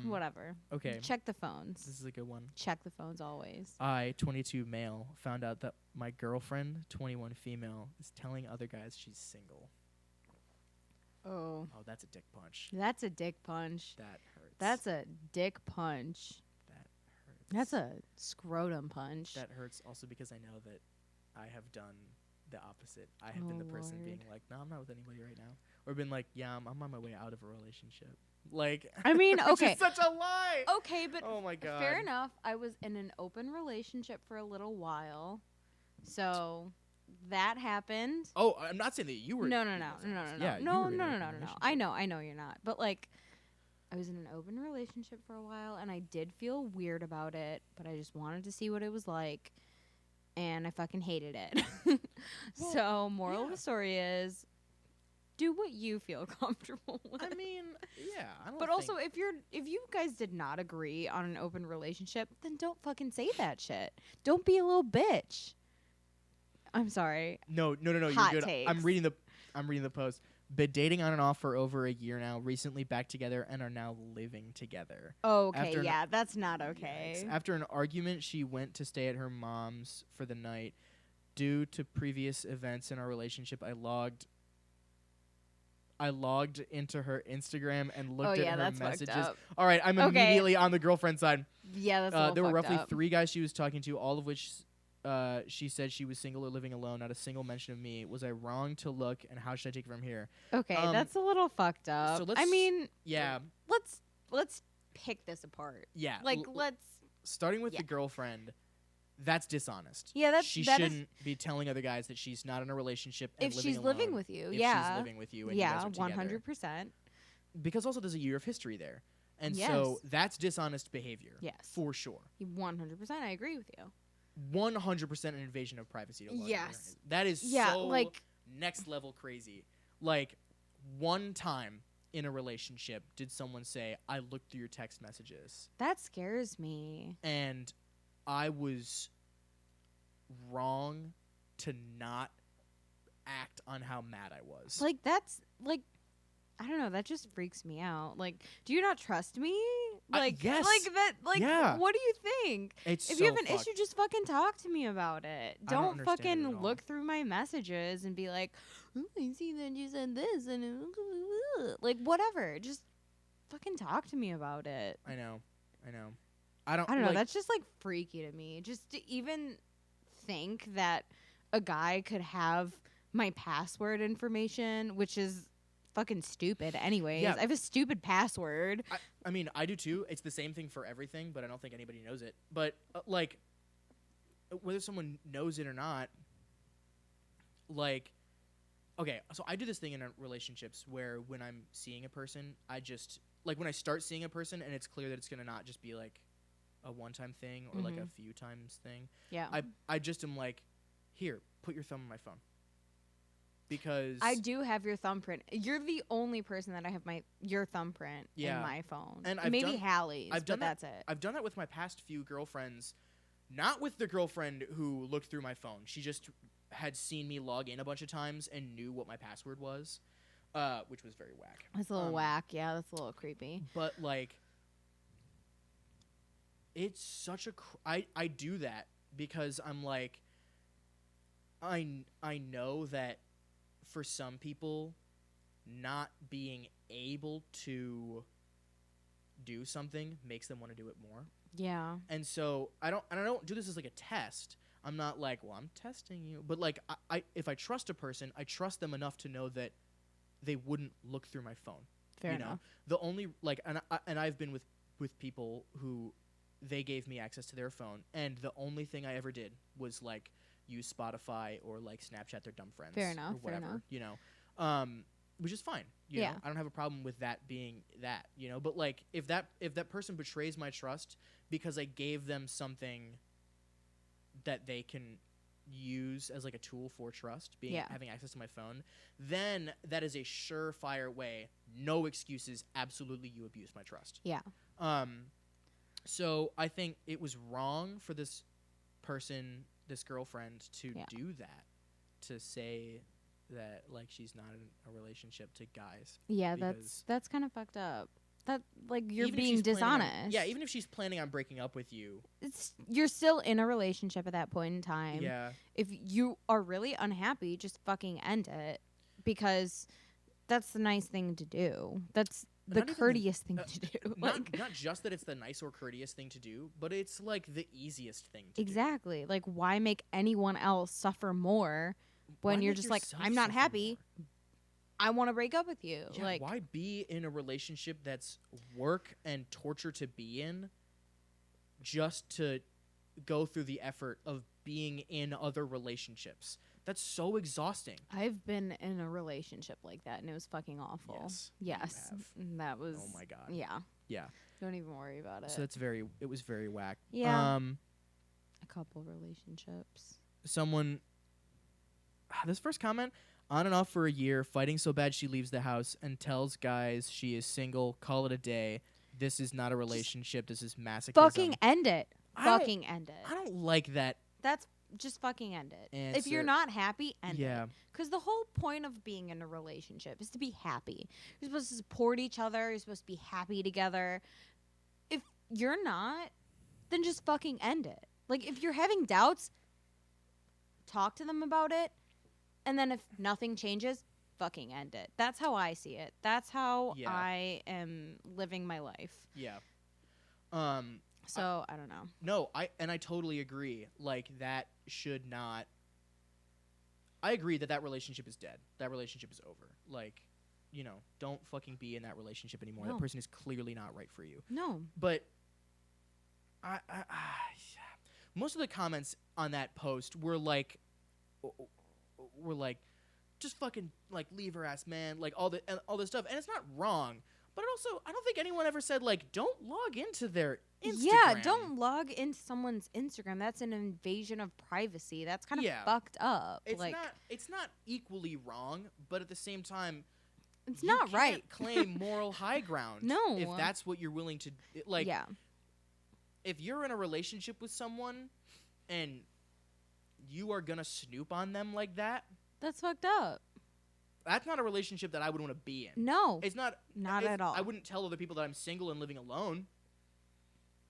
S2: Whatever.
S1: Okay.
S2: Check the phones.
S1: This is a good one.
S2: Check the phones always.
S1: I, 22 male, found out that my girlfriend, 21 female, is telling other guys she's single.
S2: Oh.
S1: Oh, that's a dick punch.
S2: That's a dick punch.
S1: That hurts.
S2: That's a dick punch.
S1: That hurts.
S2: That's a scrotum punch.
S1: That hurts also because I know that I have done the opposite. I have
S2: Oh,
S1: been the person
S2: Lord.
S1: being like, no, I'm not with anybody right now. Or been like, yeah, I'm on my way out of a relationship. Like,
S2: I mean,
S1: which
S2: okay.
S1: is such a lie.
S2: Okay, but
S1: Oh my god.
S2: fair enough. I was in an open relationship for a little while. So that happened.
S1: Oh, I'm not saying that you were.
S2: No.
S1: Yeah,
S2: No,
S1: you
S2: no,
S1: were in
S2: no,
S1: an
S2: no,
S1: open
S2: no.
S1: relationship.
S2: I know you're not. But like I was in an open relationship for a while and I did feel weird about it, but I just wanted to see what it was like and I fucking hated it.
S1: Well,
S2: so moral of
S1: yeah.
S2: the story is do what you feel comfortable with.
S1: I mean, yeah. I don't
S2: But
S1: think
S2: also, if you guys did not agree on an open relationship, then don't fucking say that shit. Don't be a little bitch. I'm sorry.
S1: No, you're
S2: Hot
S1: good.
S2: takes.
S1: I'm reading the post. Been dating on and off for over a year now. Recently back together and are now living together.
S2: Okay,
S1: After an-
S2: yeah, that's not okay.
S1: Yikes. After an argument, she went to stay at her mom's for the night. Due to previous events in our relationship, I logged into her Instagram and looked at
S2: yeah,
S1: her
S2: that's
S1: messages.
S2: fucked up.
S1: All right, I'm
S2: Okay.
S1: immediately on the girlfriend side.
S2: Yeah, that's a little
S1: There were
S2: fucked
S1: roughly
S2: up.
S1: 3 guys she was talking to, all of which she said she was single or living alone. Not a single mention of me. Was I wrong to look, and how should I take it from here?
S2: Okay,
S1: Um,
S2: that's a little fucked up.
S1: so
S2: I
S1: let's-
S2: mean,
S1: Yeah,
S2: let's pick this apart.
S1: yeah.
S2: Like, let's.
S1: starting with
S2: yeah.
S1: the girlfriend, that's dishonest.
S2: Yeah, that's
S1: she
S2: that is-
S1: shouldn't be telling other guys that she's not in a relationship and
S2: if
S1: living
S2: she's living
S1: alone
S2: with you.
S1: if
S2: Yeah,
S1: she's living with you and you
S2: yeah,
S1: guys are together.
S2: 100%.
S1: Because also there's a year of history there. And
S2: Yes.
S1: so that's dishonest behavior.
S2: Yes.
S1: For sure.
S2: 100%. I agree with you.
S1: 100% an invasion of privacy to log into
S2: Yes.
S1: her. That is
S2: Yeah,
S1: so
S2: like-
S1: next level crazy. Like, one time in a relationship did someone say, I looked through your text messages,
S2: That scares me.
S1: and I was wrong to not act on how mad I was.
S2: Like that's like I don't know, that just freaks me out. Like, do you not trust me? Like
S1: yes.
S2: like that like
S1: Yeah.
S2: what do you think?
S1: It's
S2: If
S1: so
S2: you have an
S1: fucked.
S2: issue, just fucking talk to me about it.
S1: I don't
S2: Don't
S1: understand it
S2: fucking
S1: at all.
S2: look through my messages and be like, oh, I see that you said this and like whatever. Just fucking talk to me about it.
S1: I know. I don't
S2: I don't know.
S1: like,
S2: That's just like freaky to me. Just to even think that a guy could have my password information, which is fucking stupid. Anyways,
S1: Yeah.
S2: I have a stupid password.
S1: I mean, I do too. It's the same thing for everything, but I don't think anybody knows it. But like, whether someone knows it or not, like, okay, so I do this thing in relationships where when I'm seeing a person, I just like when I start seeing a person and it's clear that it's gonna not just be like a one-time thing or like a few times thing.
S2: Yeah.
S1: I just am like, here, put your thumb on my phone. Because
S2: I do have your thumbprint. You're the only person that I have your thumbprint
S1: Yeah.
S2: in my phone.
S1: And I've
S2: maybe
S1: done-
S2: Hallie's,
S1: I've done
S2: but
S1: that-
S2: that's it.
S1: I've done that with my past few girlfriends, not with the girlfriend who looked through my phone. She just had seen me log in a bunch of times and knew what my password was, which was very whack.
S2: That's a little whack. Yeah, that's a little creepy.
S1: But like, it's such a I do that because I'm like, I know that for some people, not being able to do something makes them want to do it more.
S2: Yeah.
S1: And so I don't do this as like a test. I'm not like, well, I'm testing you, but like I if I trust a person, I trust them enough to know that they wouldn't look through my phone.
S2: Fair
S1: you
S2: enough.
S1: know, the only like and I've been with people who they gave me access to their phone, and the only thing I ever did was like use Spotify or like Snapchat their dumb friends.
S2: Fair enough,
S1: Or
S2: fair
S1: whatever.
S2: enough.
S1: You know, which is fine. You
S2: Yeah.
S1: know, I don't have a problem with that being that. You know, but like if that person betrays my trust because I gave them something that they can use as like a tool for trust,
S2: Yeah.
S1: having access to my phone, then that is a surefire way. No excuses. Absolutely, you abuse my trust.
S2: Yeah.
S1: So I think it was wrong for this person, this girlfriend, to do that, to say that like she's not in a relationship to guys.
S2: Yeah,
S1: because
S2: that's kind of fucked up. That like you're
S1: even if
S2: being
S1: she's planning on-
S2: dishonest.
S1: yeah, even if she's planning on breaking up with you.
S2: You're still in a relationship at that point in time.
S1: Yeah.
S2: If you are really unhappy, just fucking end it, because that's the nice thing to do. That's the
S1: Not even
S2: courteous thing to do.
S1: Not just that it's the nice or courteous thing to do, but it's like the easiest thing to do.
S2: Exactly. Like, why make anyone else suffer more when
S1: Why
S2: you're
S1: make
S2: just like,
S1: yourself
S2: I'm not
S1: suffer
S2: happy.
S1: more?
S2: I want to break up with you.
S1: Yeah,
S2: like,
S1: why be in a relationship that's work and torture to be in just to go through the effort of being in other relationships? That's so exhausting.
S2: I've been in a relationship like that, and it was fucking awful.
S1: Yes.
S2: Yes.
S1: You have.
S2: And that was.
S1: Oh my god.
S2: Yeah.
S1: Yeah.
S2: Don't even worry about it.
S1: So it was very whack.
S2: Yeah. A couple relationships.
S1: Someone this first comment, on and off for a year, fighting so bad she leaves the house and tells guys she is single, call it a day. This is not a relationship, this is masochism.
S2: Fucking end it.
S1: I don't-
S2: Fucking end it.
S1: I don't like that.
S2: That's just fucking end it. If
S1: Answer.
S2: you're not happy, end
S1: Yeah.
S2: it. Because the whole point of being in a relationship is to be happy. You're supposed to support each other. You're supposed to be happy together. If you're not, then just fucking end it. Like, if you're having doubts, talk to them about it. And then if nothing changes, fucking end it. That's how I see it. That's how
S1: Yeah.
S2: I am living my life.
S1: Yeah.
S2: So, I don't know.
S1: No, I totally agree. Like, that should not. I agree that relationship is dead. That relationship is over. Like, don't fucking be in that relationship anymore.
S2: No.
S1: That person is clearly not right for you.
S2: No.
S1: But most of the comments on that post were like, just fucking like leave her ass, man. Like all this stuff, and it's not wrong. But also, I don't think anyone ever said like don't log into their Instagram.
S2: Yeah, don't log into someone's Instagram. That's an invasion of privacy. That's kind of fucked up.
S1: It's not equally wrong, but at the same time,
S2: it's
S1: you
S2: not
S1: can't
S2: right.
S1: claim moral high ground.
S2: No.
S1: If that's what you're willing to like.
S2: Yeah.
S1: If you're in a relationship with someone and you are gonna snoop on them like that,
S2: That's fucked up.
S1: that's not a relationship that I would want to be in.
S2: No.
S1: It's not
S2: at all.
S1: I wouldn't tell other people that I'm single and living alone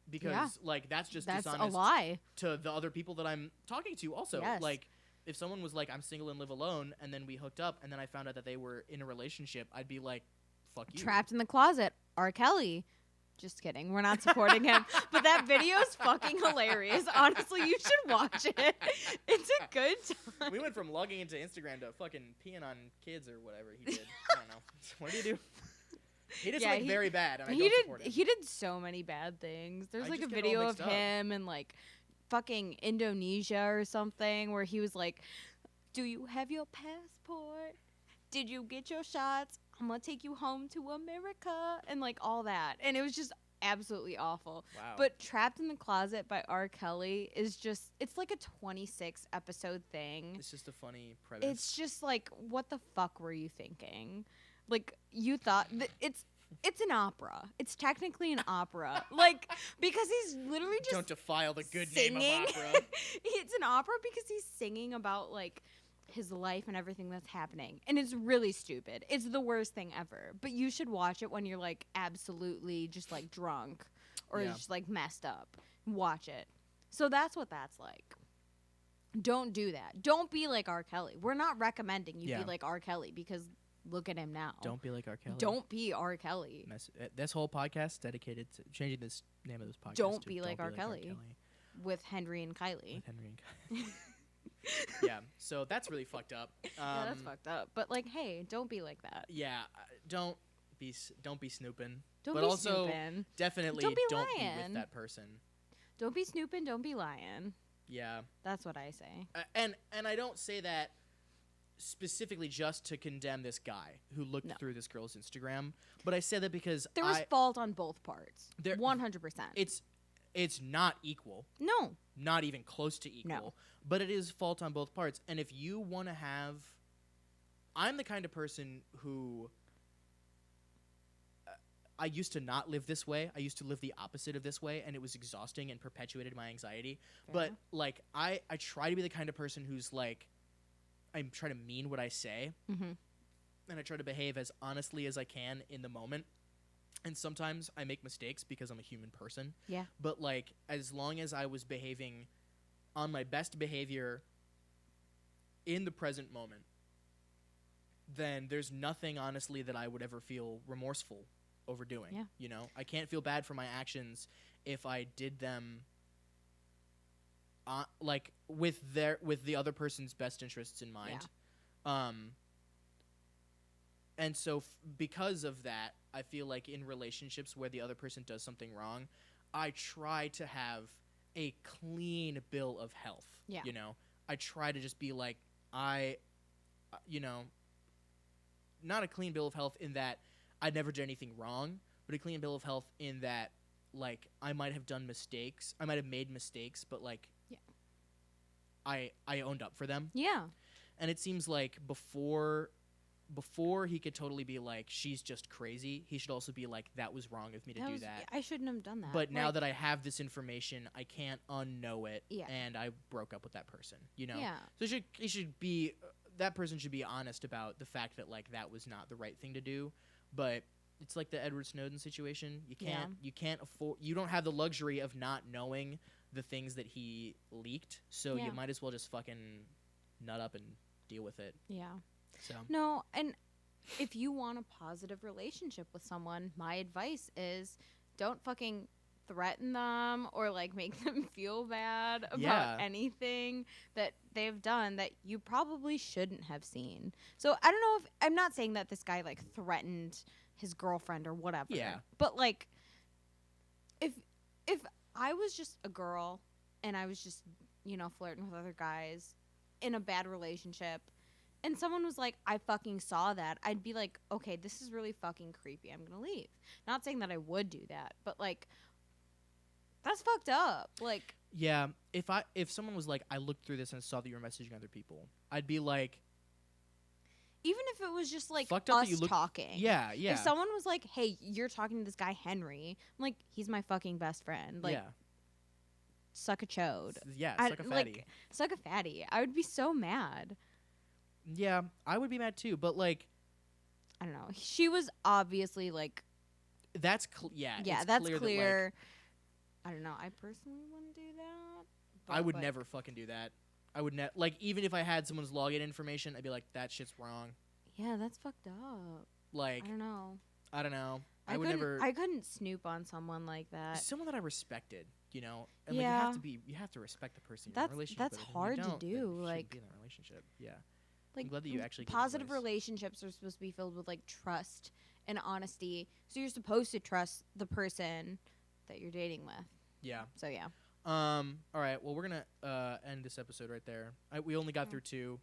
S1: because like that's just
S2: That's a
S1: dishonest
S2: lie.
S1: to the other people that I'm talking to also.
S2: Yes.
S1: Like if someone was like I'm single and live alone and then we hooked up and then I found out that they were in a relationship, I'd be like fuck you.
S2: Trapped in the closet. R. Kelly. Just kidding. We're not supporting him. But that video is fucking hilarious. Honestly, you should watch it. It's a good time.
S1: We went from logging into Instagram to fucking peeing on kids or whatever he did. I don't know. What did he do? He did something very bad, and I don't support him.
S2: He did so many bad things. There's
S1: I
S2: like a
S1: just get it all
S2: video of
S1: mixed up.
S2: him in like fucking Indonesia or something where he was like, "Do you have your passport? Did you get your shots? I'm gonna take you home to America," and like all that. And it was just absolutely awful.
S1: Wow.
S2: But Trapped in the Closet by R. Kelly is just, it's like a 26 episode thing.
S1: It's just a funny premise.
S2: It's just like, what the fuck were you thinking? Like, you thought it's an opera. It's technically an opera. Like, because he's literally just
S1: don't defile the good
S2: singing.
S1: name of opera.
S2: It's an opera because he's singing about like his life and everything that's happening, and it's really stupid. It's the worst thing ever, but you should watch it when you're like absolutely just like drunk or just like messed up. Watch it. So that's what that's like. Don't do that. Don't be like R. Kelly. We're not recommending you be like R. Kelly, because look at him now.
S1: Don't be like R. Kelly.
S2: Don't be R. Kelly.
S1: This whole podcast is dedicated to changing this name of this podcast.
S2: Don't
S1: to
S2: be like R. Kelly. With Henry and Kiley.
S1: With Henry and Kiley. Yeah, so that's really fucked up.
S2: Yeah, that's fucked up. But like, hey, don't be like that.
S1: Yeah, don't be snooping.
S2: Don't
S1: but
S2: be
S1: also
S2: snooping.
S1: definitely
S2: Don't be
S1: be
S2: lying.
S1: with that person.
S2: Don't be snooping. Don't be lying.
S1: Yeah,
S2: That's what I say.
S1: and I don't say that specifically just to condemn this guy who looked through this girl's Instagram, but I say that because
S2: There was fault on both parts.
S1: There-
S2: 100%.
S1: it's It's not equal.
S2: No.
S1: Not even close to equal.
S2: No.
S1: But it is fault on both parts. And if you want to have... I'm the kind of person who... I used to not live this way. I used to live the opposite of this way, and it was exhausting and perpetuated my anxiety.
S2: Fair
S1: But,
S2: enough.
S1: like, I try to be the kind of person who's, like... I try to mean what I say,
S2: Mm-hmm.
S1: and I try to behave as honestly as I can in the moment. And sometimes I make mistakes because I'm a human person.
S2: Yeah.
S1: But, like, as long as I was behaving on my best behavior in the present moment, then there's nothing, honestly, that I would ever feel remorseful over doing.
S2: Yeah.
S1: You know? I can't feel bad for my actions if I did them like with the other person's best interests in mind. And so because of that, I feel like in relationships where the other person does something wrong, I try to have a clean bill of health.
S2: Yeah.
S1: You know, I try to just be like, you know, not a clean bill of health in that I never did anything wrong, but a clean bill of health in that, like, I might have done mistakes. I might have made mistakes, but, like,
S2: yeah.
S1: I owned up for them.
S2: Yeah.
S1: And it seems like before he could totally be like, she's just crazy, he should also be like, that was wrong of me to do that.
S2: I shouldn't have done that.
S1: But now that I have this information, I can't unknow it.
S2: Yeah.
S1: And I broke up with that person, you know?
S2: Yeah.
S1: So he should be, that person should be honest about the fact that, like, that was not the right thing to do. But it's like the Edward Snowden situation. You can't afford, you don't have the luxury of not knowing the things that he leaked. So you might as well just fucking nut up and deal with it.
S2: Yeah.
S1: So
S2: No, and if you want a positive relationship with someone, my advice is don't fucking threaten them or, like, make them feel bad about anything that they've done that you probably shouldn't have seen. So I don't know if I'm not saying that this guy, like, threatened his girlfriend or whatever.
S1: Yeah.
S2: But, like, if I was just a girl and I was just, you know, flirting with other guys in a bad relationship and someone was like, I fucking saw that, I'd be like, okay, this is really fucking creepy, I'm gonna leave. Not saying that I would do that, but, like, that's fucked up. Like,
S1: yeah, if someone was like, I looked through this and saw that you were messaging other people, I'd be like,
S2: even if it was just, like,
S1: fucked up
S2: us
S1: that you
S2: talking.
S1: Yeah.
S2: If someone was like, hey, you're talking to this guy Henry, I'm like, he's my fucking best friend. Like, suck a chode.
S1: Yeah, suck a fatty.
S2: Like, suck a fatty. I would be so mad.
S1: Yeah, I would be mad too, but, like,
S2: I don't know. She was obviously, like,
S1: that's
S2: yeah,
S1: it's
S2: that's
S1: clear.
S2: clear.
S1: That, like,
S2: I don't know. I personally wouldn't do that.
S1: I would
S2: like,
S1: never fucking do that. I would like, even if I had someone's login information, I'd be like, that shit's wrong.
S2: Yeah, that's fucked up.
S1: Like,
S2: I don't know.
S1: I would never.
S2: I couldn't snoop on someone like that.
S1: Someone that I respected, you know, and
S2: Yeah.
S1: like you have to respect the person you're in a relationship
S2: That's
S1: with.
S2: hard
S1: If
S2: to
S1: you don't,
S2: do.
S1: then you shouldn't
S2: Like,
S1: be in that relationship. Yeah.
S2: like,
S1: I'm glad that you actually gave
S2: positive
S1: advice.
S2: relationships are supposed to be filled with, like, trust and honesty. So you're supposed to trust the person that you're dating with.
S1: Yeah.
S2: So yeah.
S1: All right. Well, we're gonna end this episode right there. We only got through 2.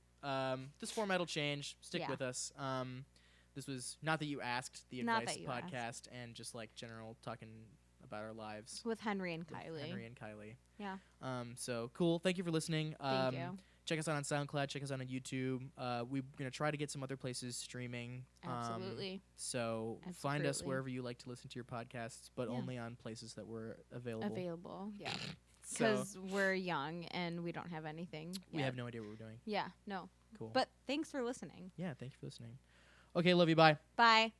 S1: This format will change. Stick
S2: Yeah.
S1: with us. This was not that you asked, the
S2: Not
S1: advice
S2: that you
S1: podcast, and just, like, general talking about our lives.
S2: With Henry and
S1: with
S2: Kiley.
S1: Henry and Kiley.
S2: Yeah.
S1: So cool. Thank you for listening.
S2: Thank you.
S1: Check us out on SoundCloud. Check us out on YouTube. We're gonna try to get some other places streaming.
S2: Absolutely.
S1: So find us
S2: Absolutely.
S1: wherever you like to listen to your podcasts, but
S2: Yeah.
S1: only on places that were available.
S2: Available. Yeah.
S1: So
S2: Because we're young and we don't have anything.
S1: we
S2: yet.
S1: have no idea what we're doing.
S2: Yeah. No.
S1: Cool.
S2: But thanks for listening.
S1: yeah, thank you for listening. Okay, love you. Bye.
S2: Bye.